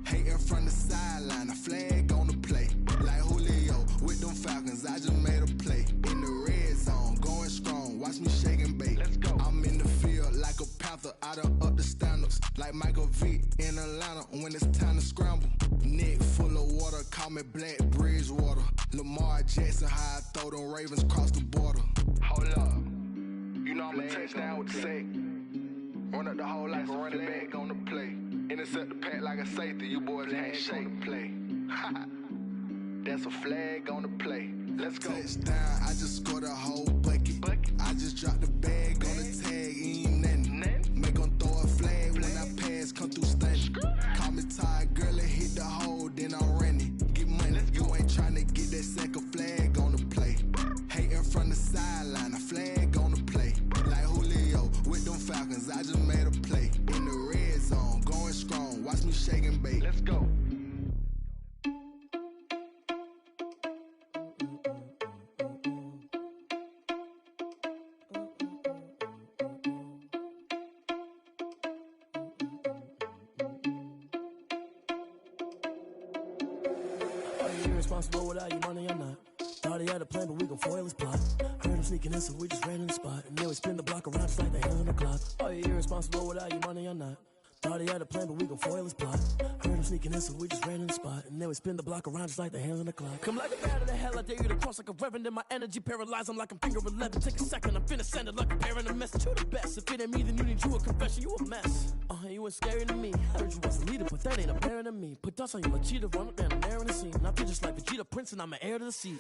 Hating from the sideline, a flag on the play. Like Julio with them Falcons, I just made a play. In the red zone, going strong, watch me shake and bake. Let's go. I'm in the field like a Panther, I done up the standards. Like Michael Vick in Atlanta when it's time to scramble. Neck full of water, call me Black Bridgewater. Lamar Jackson, how I throw them Ravens cross the border. Hold up. You know I'm a touchdown with the sack. Run up the whole like a running back on the play. Intercept the pack like a safety, you boys ain't shaking play. That's a flag on the play. Let's go. Touchdown, I just scored a whole bucket. I just dropped the bag on the tag, ain't nothing. Make 'em
irresponsible without your money or not. Thought he had a plan, but we gon' foil his plot. Heard him sneaking in, so we just ran in the spot. And then we spin the block around just like the hands on the clock. Are you irresponsible without your money or not? Thought he had a plan, but we gon' foil his plot. Heard him sneaking in, so we just ran in the spot. And then we spin the block around just like the hands on the clock. Come like a bat of the hell, I dare you to cross like a reverend. In my energy paralyzed, I'm like I'm finger 11. Take a second, I'm finna send it like a parent a message. You the best, if it ain't me, then you need you a confession. You a mess, you ain't scary to me. Heard you was a leader, but that ain't apparent to me. Put dust on you, a cheetah, run up and I'm there in the scene. I feel just like Vegeta Prince and I'm an heir to the seat.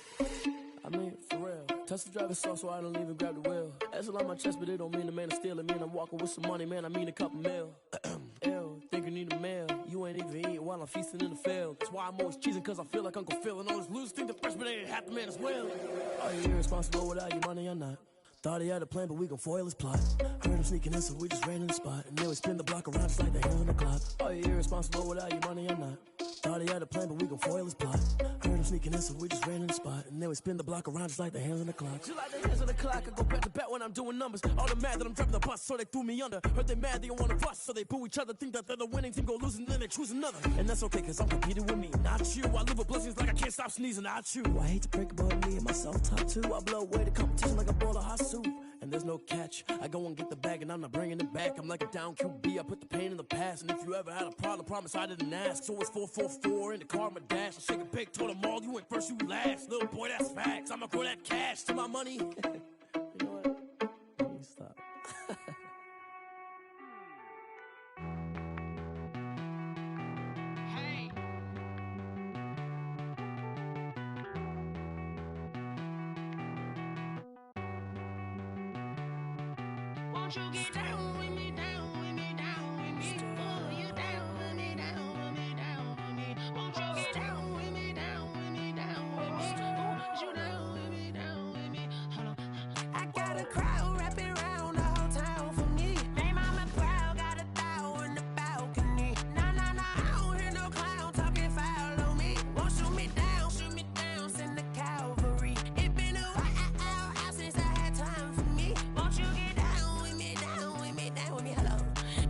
I mean, for real. Touch the driver's sauce so I don't even grab the wheel. That's on my chest, but it don't mean the man is stealing. Mean I'm walking with some money, man, I mean a couple mil. Ew, think you need a meal. You ain't even eating while I'm feasting in the field. That's why I'm always cheesing, cause I feel like Uncle Phil. And all those losers think the freshman ain't half the man as well. Are you irresponsible without your money or not? Thought he had a plan, but we gon' foil his plot. Heard him sneaking in, so we just ran in the spot. And then we spin the block around just like the hands on the clock. Are you irresponsible without your money or not? Thought he had a plan, but we gon' foil his plot. Heard him sneaking in, so we just ran in the spot. And then we spin the block around just like the hands on the clock. Just like the hands on the clock, I go back to back when I'm doing numbers. All the mad that I'm driving the bus, so they threw me under. Heard they mad, they don't wanna bust, so they boo each other. Think that they're the winning team, go losing, then they choose another. And that's okay, cause I'm competing with me, not you. I live with blessings like I can't stop sneezing, not you. I hate to break about me and myself top two. I blow away the competition like a bowl of hot soup. And there's no catch. I go and get the bag and I'm not bringing it back. I'm like a down QB, I put the pain in the past. And if you ever had a problem, promise I didn't ask. So it's 444 in the car, my dash. I shake a big, told them all, you went first, you last. Little boy, that's facts. I'ma grow that cash to my money. You know what? Let me stop.
Won't you get down with me, down with me, down with me? Oh, you down with me, down with me, down with me. Won't you get down with me, down with me, down with me? Oh, you down with me, down with me? Hold on. I got a crowd wrapping around the whole town for me. They mama proud, got a thou in the balcony. Nah, nah, nah, I don't hear no clown talking foul on me. Won't shoot me down, send the cavalry. It been a while since I had time for me. Won't you get down with me, down with me, down with me? Hello.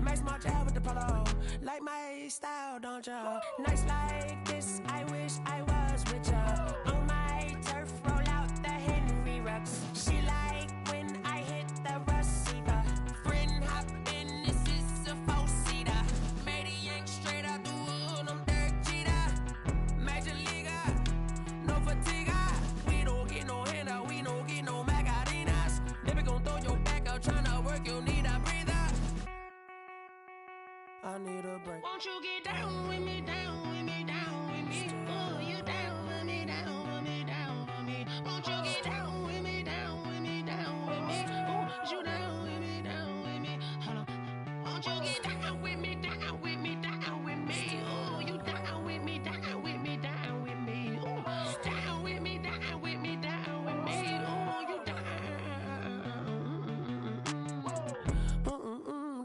Max March out with the polo. Like my style, don't ya? Nights like this, I wish I was with ya. On my turf, roll out the Henry Rux. She like when I hit the receiver. Friend hop in, this is a four-seater. Made a yank straight out the wood, I'm Derek Jeter. Major leaguer, no fatigue. We don't get no handout, we don't get no Macarinas. Never gon' throw your back out, tryna work, you need a breather. I need a break. Won't you get down with me, down with me, down with me? Oh, you down with me, down with me, down with me? Won't you get down with me, down with me, down with me? Oh, you down with me, down with me? Hold on. Won't you get down with me, down with me, down with me? Oh, you down with me, down with me, down with me? Oh, down with me, down with me, down with me? Oh, you down.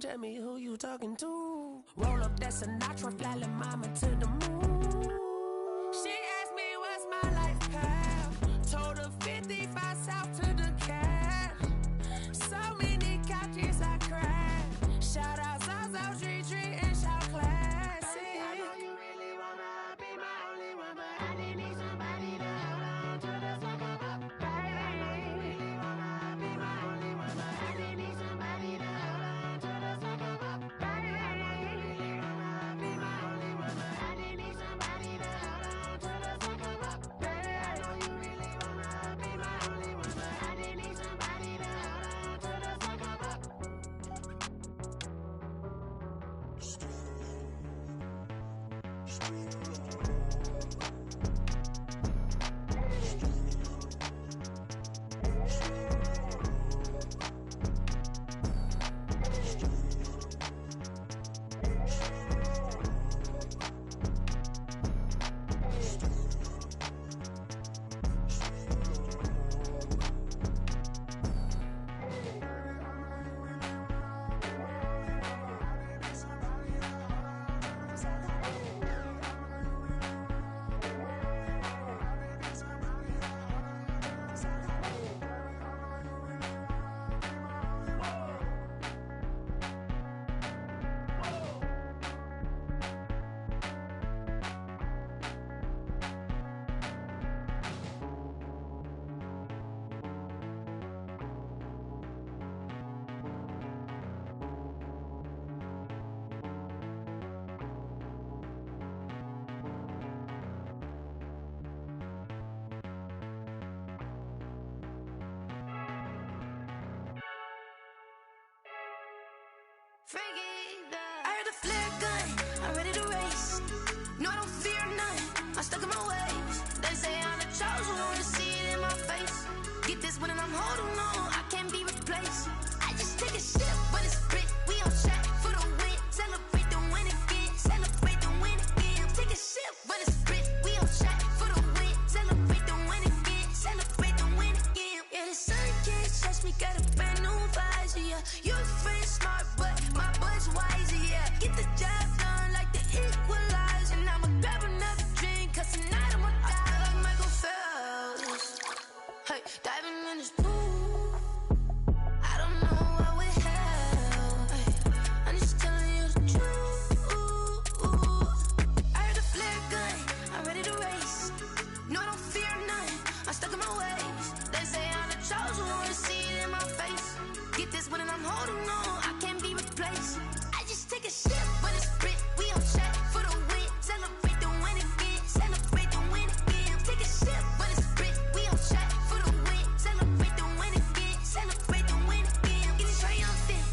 Tell me who you talking to. Roll up that Sinatra, fly la mama to the moon. She asked me what's my life path. Told her 55 south to the cash. So many couches I cried. Shout out Zazo, Tree Tree, and shout classic. I know you really wanna be my only one, but I didn't need somebody to hold on to the sucker up. Baby, I know you really wanna be my only one, but I didn't need somebody to hold on to the sucker up. Baby, I know you really wanna be my only one, but I didn't need somebody to hold on to the sucker up. Baby, I know you really wanna be my only one, but
I'm holding on, I can't be replaced. I just take a sip when it's split. We on track for the win. Celebrate the win again. Celebrate the win again. Take a sip when it's split. We on track for the win. Celebrate the win again. Celebrate the win again. Yeah, the sun can't touch me. Got a brand new visor. Yeah, your friend smart, but my bud's wiser. Yeah, get the job done like the equalizer. And I'ma grab another drink, 'cause tonight I'ma die like Michael Phelps. Hey, diving in this pool. I don't know what we have. Hey, I'm just telling you the truth. I heard a flare gun. I'm ready to race. No, I don't fear none. I'm stuck in my ways. They say I'm the chosen one, to see it in my face. Get this one and I'm holding on. I can't be replaced. I just take a sip when it's split. We on track for the win. Celebrate the win again. Celebrate the win again. Take a sip when it's split. We on track for the win. Celebrate the win again. Celebrate the win again. Getting triumphant.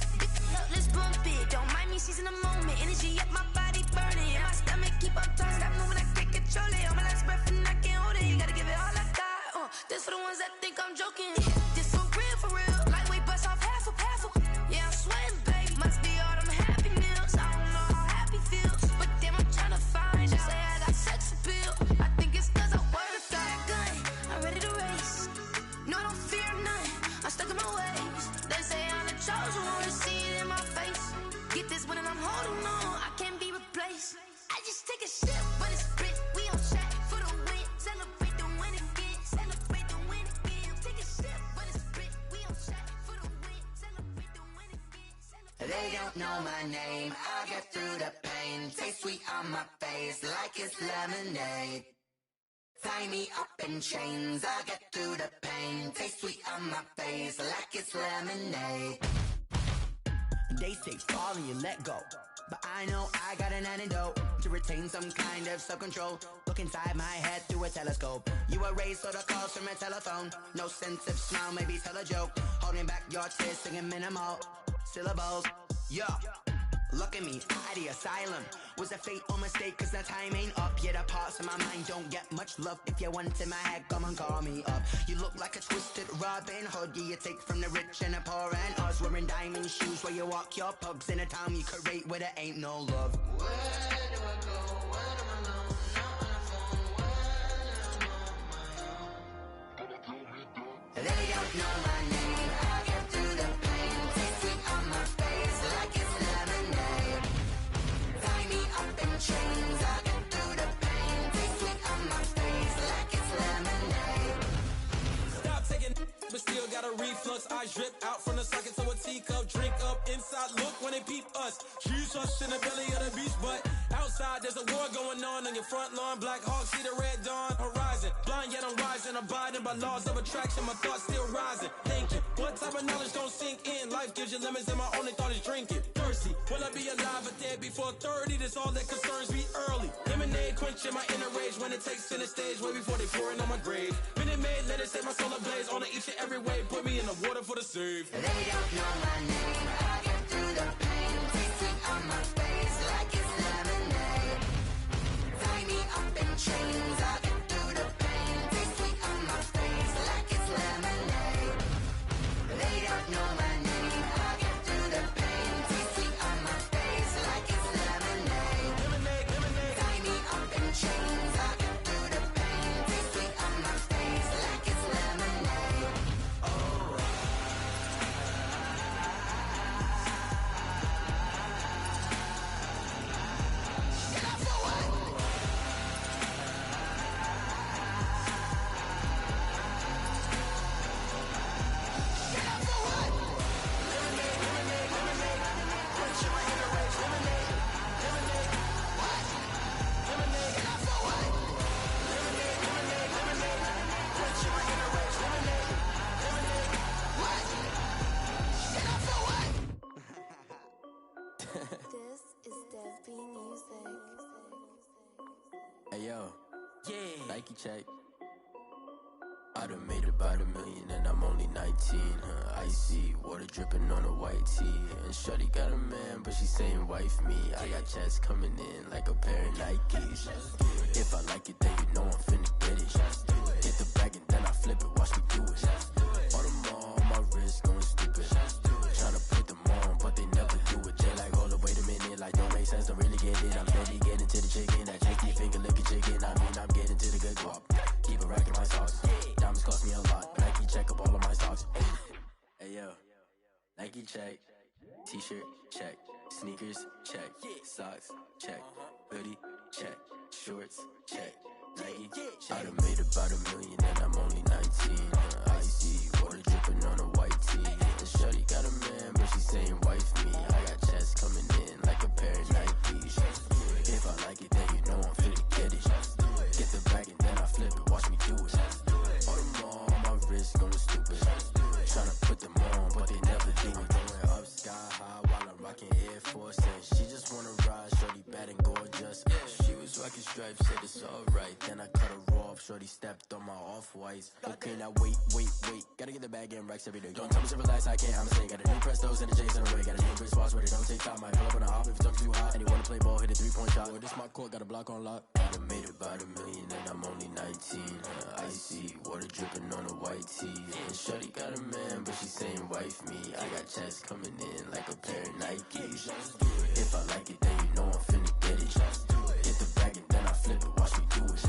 Let's bump it. Don't mind me seizing the moment. Energy up my body burning. And my stomach keep on turning. Stop moving, I can't control it. On my last breath and I can't hold it. You gotta give it all I got. This for the ones that think I'm joking. This for real. Lightweight bust off half a. Yeah, I'm sweating, baby. Must be all them happy meals. I don't know how happy feels, but damn, I'm trying to find out. Say I got sex appeal. I think it's 'cause I wear the fat gun. I'm ready to race. No, I don't fear none. I'm stuck in my ways. They say I'm the chosen one, to see it in my face. Get this one and I'm holding on. I can't be replaced. I just take a sip when it's split. We on track for the win. Celebrate the win again. Celebrate the win again. Take a sip when it's split. We on track for the win. Celebrate the win again.
They don't know my name. I'll get through the pain. Taste sweet on my face like it's lemonade. Tie me up in chains. I'll get through the pain. Taste sweet on my face like it's lemonade.
They say fall and you let go, but I know I got an antidote to retain some kind of self-control. Look inside my head through a telescope. You erase all the calls from a telephone. No sense of smile, maybe tell a joke. Holding back your tears, singing minimal syllables. Yeah, look at me, at the asylum. Was a fate or mistake, 'cause the time ain't up. Yet the parts of my mind don't get much love. If you want in my head, come and call me up. You look like a twisted Robin Hood. Yeah, you take from the rich and the poor and us. Wearing diamond shoes where you walk your pugs in a town you create where there ain't no love.
Where do I go? When am I alone? Not on the phone. When I'm on my own. They don't know my name. I'll get through the pain. Taste sweet on my face like it's lemonade. Tie me up in chains. I'll get through the pain. Taste sweet on my face like it's lemonade.
Stop taking, but still got a reflux. Eyes drip out from the socket to a teacup. Drink up inside, look when they peep us. She's us in the belly of the beach, but outside there's a war going on your front lawn. Black Hawk see the red dawn horizon. Blind yet I'm rising, abiding by laws of attraction. My thoughts still rising. Thinking, what type of knowledge don't sink in? Life gives you lemons and my only thought is drinking. Thirsty, will I be alive or dead before 30? That's all that concerns me early. Lemonade quenching my inner rage when it takes center stage way before they pour it on my grave. Minute Maid, let it set my soul ablaze. On each and every way, put me in the water for the save.
They don't know my name. I'll get through the pain. Taste sweet on my face like it's lemonade. Tie me up in chains. I'll get through the pain. Taste sweet on my face like it's lemonade. They don't know my name. I'll get through the pain. Taste sweet on my face like it's lemonade. Tie me up in chains. I'll get through the pain. Taste sweet on my face like it's lemonade.
This is Dev B Music.
Hey yo, Nike check. I done made about $1 million and I'm only 19. Icy water dripping on a white tee. And shorty got a man, but she saying wife me. I got checks coming in like a pair of Nikes. If I like it, then you know I'm finna get it. Get the bag and then I flip it, watch me do it. All the
Nike check, t-shirt check, sneakers check, socks check, hoodie check, shorts check, Nike check. I done made about $1 million and I'm only 19. Icy water dripping on a white tee. The shorty got a man, but she saying wife me. I got chest coming in like a pair of Nikes. If I like it, then you know I'm finna get it. Get the bag and then I flip it. Watch me do it. All them all on my wrist going stupid. Tryna put them on, but they never do it. Going up sky high while I'm rocking Air Force. And she just wanna ride, shorty bad and gorgeous. She was rocking stripes, said it's alright. Then I cut her off, shorty stepped on my off-whites. Okay, now wait. Gotta get the bag and racks every day. Don't tell me to relax, I can't, I'ma say. Got a new Prestos and the J's in the way. Got a new Chris Boss, but it don't take time. Might pull up on the hop if it talks too hot. And you wanna play ball, hit a 3-point shot. Or this my court, got a block on lock. I done made about $1 million and I'm only 19. Icy water dripping on a white tee. And shorty got a man, but she saying wife me. I got chest coming in like a pair of Nikes. If I like it, then you know I'm finna get it. Get the bag and then I flip it, watch me do it.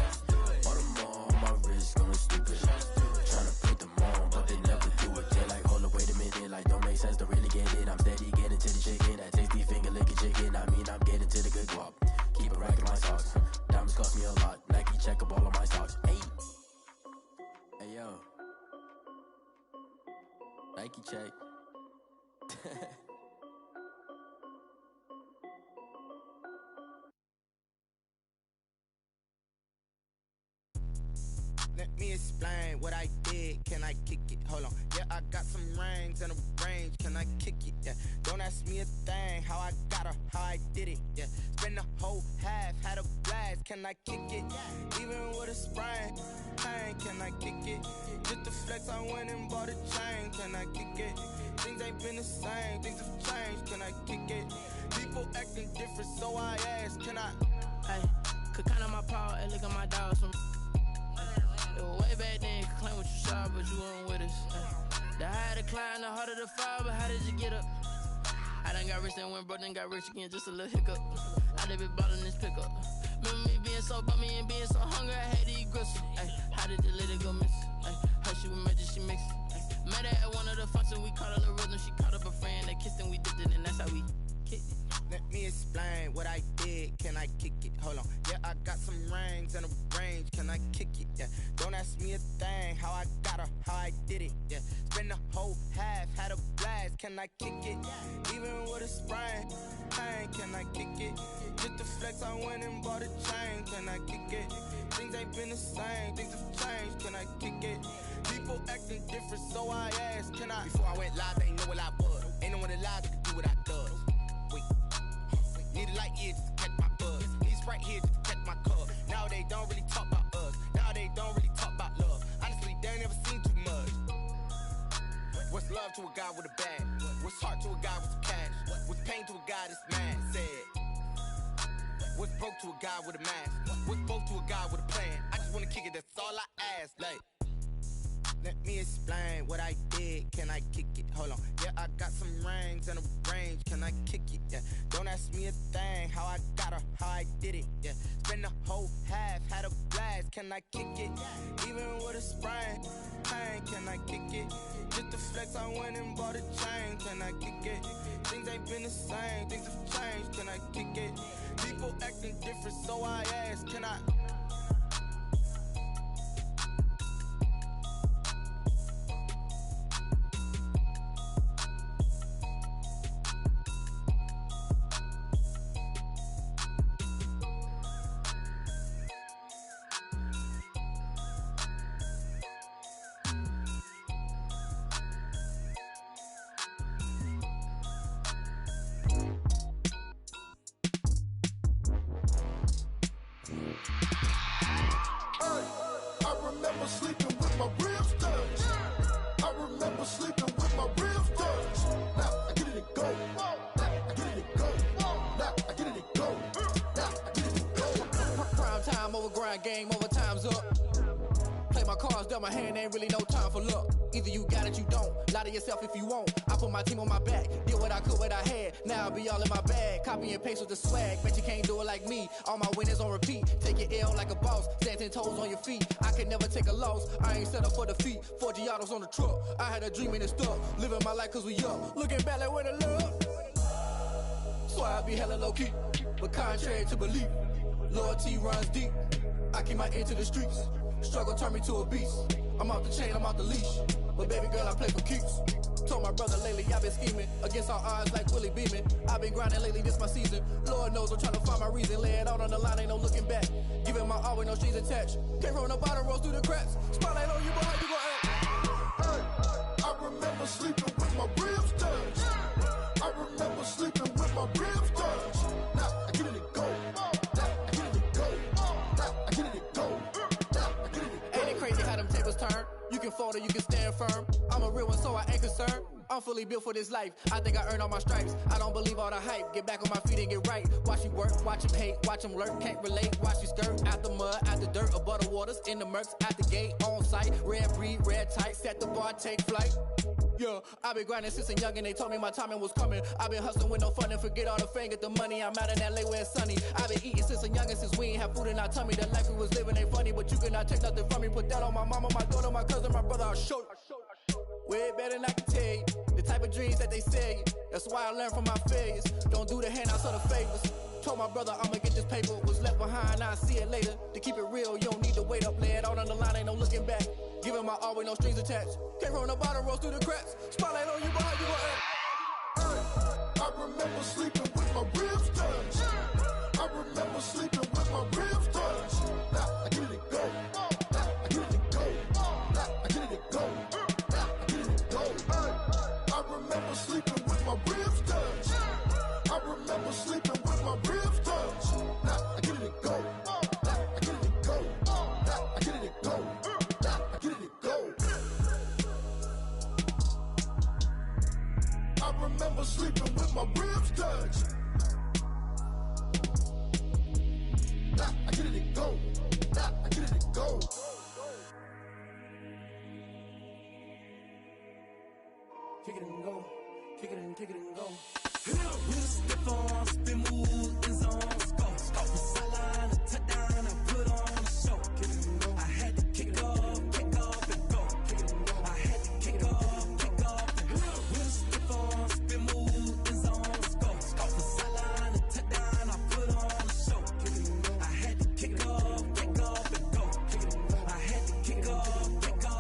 All them all on my wrist going stupid. Tryna put them on, but they never do it. They're like, hold up, wait a minute, like don't make sense, don't really get it. I'm steady getting to the chicken, that tasty finger licking chicken. I mean, I'm getting to the good guap. Keep a rack in my socks. Diamonds cost me a lot. Nike check up all of my stocks. Hey yo, Nike check.
Let me explain what I did. Can I kick it? Hold on. Yeah, I got some rings and a range. Can I kick it? Yeah. Don't ask me a thing. How I got her, how I did it. Yeah. Spend the whole half, had a blast. Can I kick it? Even with a sprain. Pain, can I kick it? Just to flex, I went and bought a chain. Can I kick it? Things ain't been the same. Things have changed. Can I kick it? People acting different, so I ask. Can I?
Hey, could count on my paw and look at my dogs from. It was way back then, could claim what you saw, but you weren't with us. The higher the climb, the harder the fall, but how did you get up? I done got rich and went broke, then got rich again, just a little hiccup. I done been ballin' this pickup. Remember me being so bummy and being so hungry, I had to eat gristle. How did the lady go miss? How she was magic, she mixed. Met her at one of the functions, we caught her the rhythm, she caught up a friend, they kissed and we dipped it, and that's how we kicked it.
Let me explain what I did. Can I kick it? Hold on. Yeah, I got some rings and a range. Can I kick it? Yeah. Don't ask me a thing. How I got her, how I did it. Yeah. Spend the whole half, had a blast. Can I kick it? Even with a sprain. Pain, can I kick it? Just to flex, I went and bought a chain. Can I kick it? Things ain't been the same. Things have changed. Can I kick it? People acting different, so I asked. Can I? Before I went live, they ain't know what I was. Ain't no one alive that could do what I does. Need a light here just to catch my buzz. Need Sprite here just to catch my cup. Now they don't really talk about us. Now they don't really talk about love. Honestly, they ain't never seen too much. What's love to a guy with a bag? What's heart to a guy with some cash? What's pain to a guy that's mad? Said. What's broke to a guy with a mask? What's both to a guy with a plan? I just wanna kick it, that's all I ask. Like, let me explain what I did. Can I kick it? Hold on. Yeah, I got some rings and a range. Can I kick it? Yeah. Don't ask me a thing. How I got her, how I did it. Yeah. Spend the whole half, had a blast. Can I kick it? Even with a sprain. Pain, can I kick it? Just to flex, I went and bought a chain. Can I kick it? Things ain't been the same. Things have changed. Can I kick it? People acting different, so I ask. Can I?
Sleeping with my ribs touched. I remember sleeping with my ribs touched. Now I get it and go. Now I get it and go. Now I get it and go. Now I get it and go.
Prime time over grind, game over, time's up. Play my cards, dealt my hand, ain't really no time for luck.
Either you got it, you don't. Lie to yourself if you won't. I put my team on my back. Did what I could, what I had. Now I'll be all in my bag. Copy and paste with the swag. Bet you can't do it like me. All my winners on repeat. Take your L like a boss. Stand 10 toes on your feet. I can never take a loss. I ain't set up for defeat. 4 Giottos on the truck. I had a dream and it stuck. Living my life cause we young. Looking back like where the love. So I be hella low key. But contrary to belief, loyalty runs deep. I keep my ear to the streets. Struggle turned me to a beast. I'm off the chain, I'm off the leash. But baby girl, I play for keeps. Told my brother lately, I've been scheming. Against all odds like Willie Beeman. I've been grinding lately, this my season. Lord knows I'm trying to find my reason. Lay it out on the line, ain't no looking back. Giving my all with no strings attached. Came from the bottom, rose through the cracks. Spotlight on you, boy, how you gon' act?
Hey, I remember sleeping with my ribs touched. I remember sleeping with my ribs touched. Now I get it and go. Now I get it and go. Now I get it and go. Now I get it and go.
Ain't it crazy how them tables turn? You can fold or you can stand firm. I'm a real one, so I ain't concerned. I'm fully built for this life. I think I earned all my stripes. I don't believe all the hype. Get back on my feet and get right. Watch you work, watch him hate, watch him lurk. Can't relate, watch you skirt. Out the mud, out the dirt, above the waters, in the murks, at the gate, on site. Red breed, red tight, set the bar, take flight. Yeah, I been grinding since a youngin', they told me my timing was coming. I been hustling with no fun and forget all the fame, get the money. I'm out in LA where it's sunny. I been eating since a youngin', since we ain't have food in our tummy. The life we was living ain't funny, but you cannot take nothing from me. Put that on my mama, my daughter, my cousin, my brother, I'll show you. Way better than I can tell you. The type of dreams that they sell you. That's why I learned from my failures. Don't do the handouts or the favors. Told my brother I'ma get this paper. Was left behind, I'll see it later. To keep it real, you don't need to wait up. Lay it out on the line, ain't no looking back. Giving my all with no strings attached. Came from the bottom, rose through the cracks. Spotlight on you, boy, how you gon' act?
Hey, I remember sleeping with my ribs touched. I remember sleeping with my ribs touched. Now I get it and go. Now I get it and go. Now I get it and go. Now I get it and go. Hey, I remember sleeping with my ribs touched. I remember sleeping with my ribs touched. Now I get it and go. Now I get it and go. Now I get it and go. Now I get it and go. I remember sleeping with my ribs touched. Now I get it and go. Now I get it and go.
Kick it and go. Kick it and go.
With a stiff arm, spin move in zone. Go. Sideline, a touchdown, I put on a show. I had to kick off and go. I had to kick off and go. With a stiff arm, spin move in zone. Go. Sideline, a touchdown, I put on a show. I had to kick off and go. I had to kick off and go.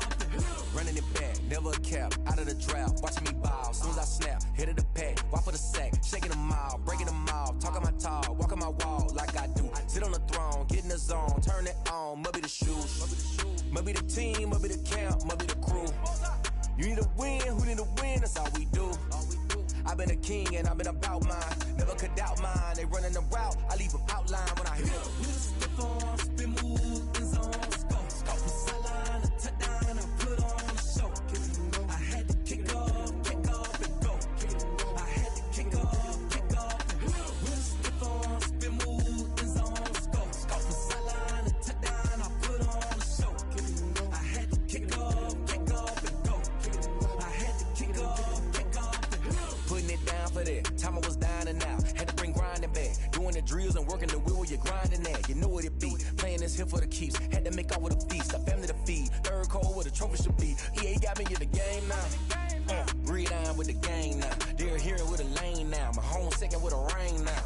Running it back, never a cap, out of the drought, watching me ball, soon as I snap, hit of the pack, walk for the sack, shaking them all, breaking them off, talking my talk, walking my wall like I do, sit on the throne, get in the zone, turn it on, must be the shoes, must be the team, must be the camp, must be the crew, you need to win, who need to win, that's all we do, I've been a king and I've been about mine, never could doubt mine, they running the route, I leave them outline when I hit them.
With a stiff arm, spin move in zone. Go. Sideline, a touchdown, I put on a show. I had to kick off and go. I had to kick off and go. With a stiff arm, spin move in zone. Go. Sideline, a touchdown, I put on a show. I had to kick off and go. I had to kick off and go.
Putting it down for that. Time I was down and out. Had to bring grinding back. Doing the drills and working the wheel where you're grinding at. You know what it be. Playing this here for the keeps. Had to make off with a feast. A family to feed. Third cold where the trophy should be. EA got me in the game now. Breed on with the gang now. They're here with a lane now. My home second with a rain now.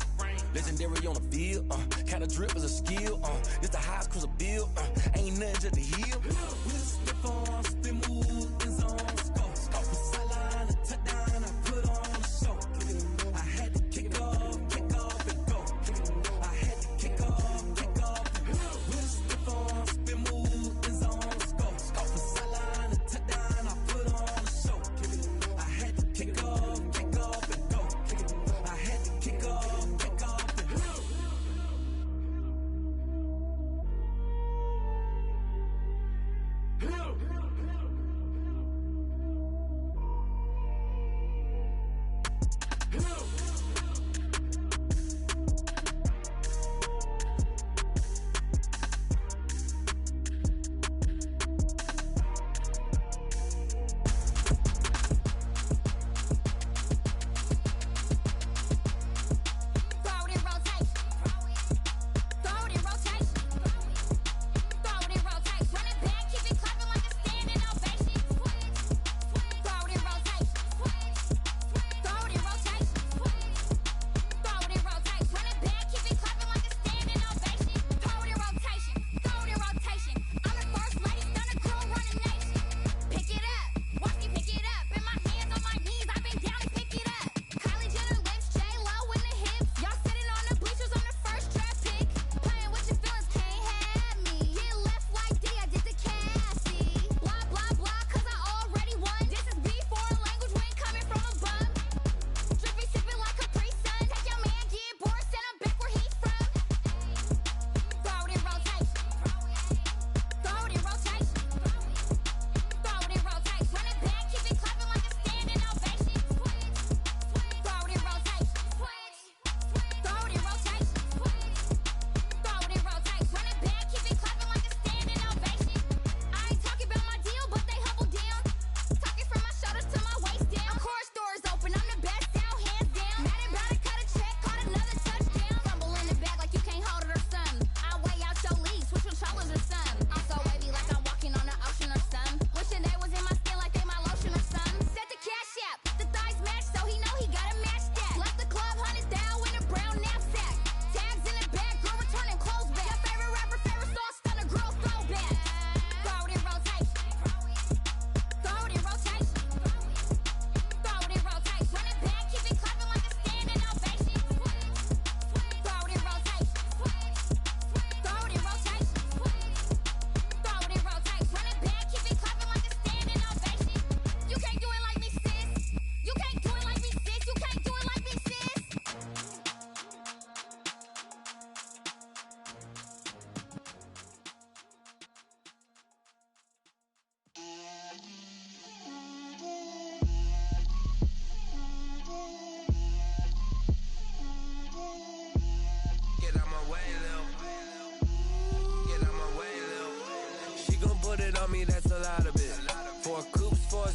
Legendary on the field. Kinda drip is a skill. This the highest cruiser bill. Ain't nothing just to heal.
With a stiff arm, spin move in zone. Go. Sideline, a touchdown, I put on a show. I had to kick off and go. I had to kick off and go. With a stiff arm, spin move in zone. Go. Sideline, a touchdown, I put on a show. I had to kick off and go. I had to kick off and go.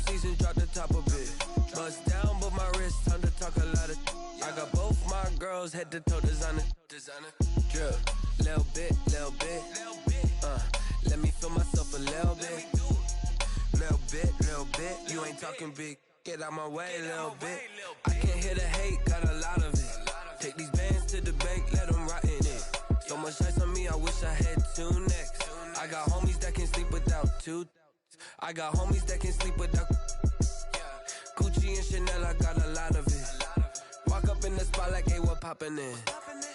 seasons, drop the top a bit. Bust down, but my wrist, time to talk a lot of. I got both my girls head to toe designer. Drip, little bit. Let me feel myself a little bit. Little bit. You ain't talking big. Get out my way, little bit. I can't hear the hate, got a lot of it. Take these bands to the bank, let them rot in it. So much ice on me, I wish I had two necks. I got homies that can sleep without two. I got homies that can sleep without. Gucci and Chanel, I got a lot of it. Walk up in the spot like, hey, what poppin' in?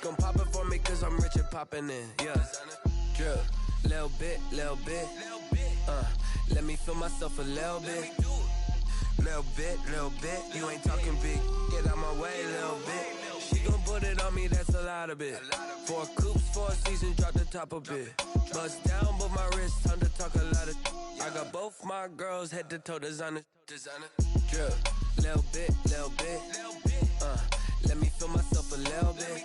Gon' pop it for me cause I'm rich and poppin' in. Yeah, drip, little bit. Let me feel myself a little bit. Little bit. You ain't talking big. Get out my way, little bit. She gon' put it on me, that's a lot of it. 4 coupes, 4 seasons, drop the top a bit. Bust down, but my wrist, time to talk a lot of. I got both my girls head to toe designer. Drip, little bit. Let me feel myself a little bit.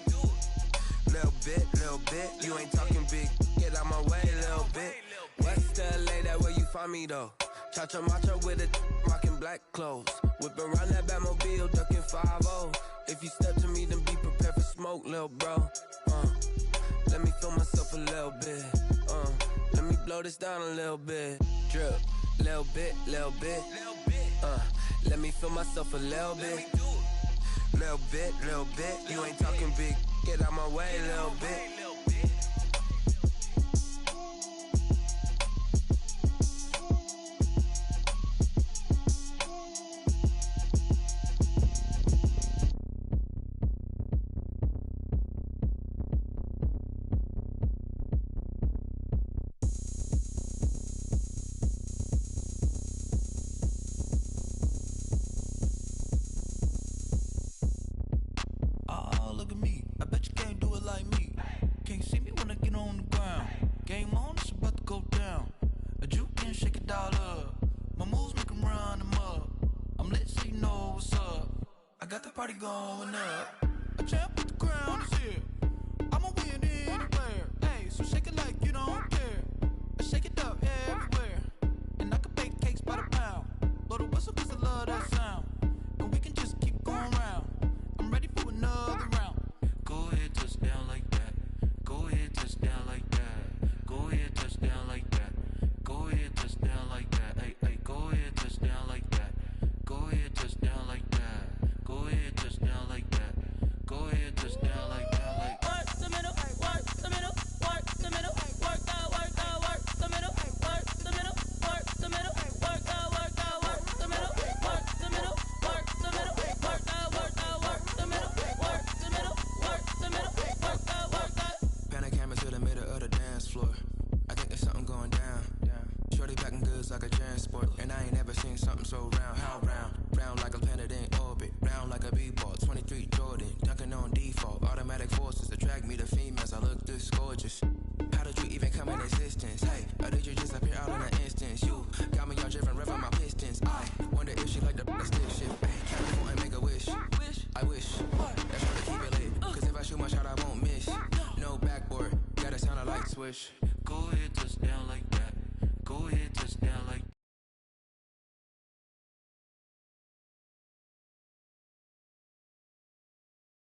Little bit. You ain't talking big. Get out my way, little bit. West LA, that where you find me though. Cha-cha matcha with it, rockin' black clothes. Whippin' around that Batmobile, duckin' 5-0. If you step to me, then be prepared for smoke, lil' bro. Let me feel myself a little bit. Let me blow this down a little bit. Drip, little bit. Let me feel myself a little bit. Little bit. You ain't talking big. Get out my way, little bit.
Going up, a champ with the crown is here. I'ma win anywhere. Hey, so shake it like you don't care. I shake it up everywhere. And I can bake cakes by the pound. Blow the whistle cause I love that sound. And we can just keep going round. I'm ready for another round.
Go ahead, touch down like that. Go ahead, touch down like that. Go ahead, touch down like that. Go ahead, touch down like that. Hey, go ahead, touch down like that. Go ahead, touch down like that. Go ahead, touch down like that. Go ahead, touch down like that. Like
work the middle, work the middle, work the middle, work out, work the middle, work the middle, work the middle, work out, work the middle, work the middle, work the middle, work out, work the middle, work the middle, work the middle, work out.
Pan a camera to the middle of the dance floor. I think there's something going down. Shorty packing goods like a transport, and I ain't never seen something so round. How round? Round like a planet in orbit, round like a b-ball. 23 Jordan, dunking on default. Automatic forces attract me to females. I look this gorgeous. How did you even come in existence? Hey, or did you just appear out in an instance? You got me all driven, revving my pistons. I wonder if she like the stick shit. Hey, careful and make a wish. I wish that's how to keep it lit. Cause if I shoot my shot, I won't miss. No backboard, gotta sound a light switch.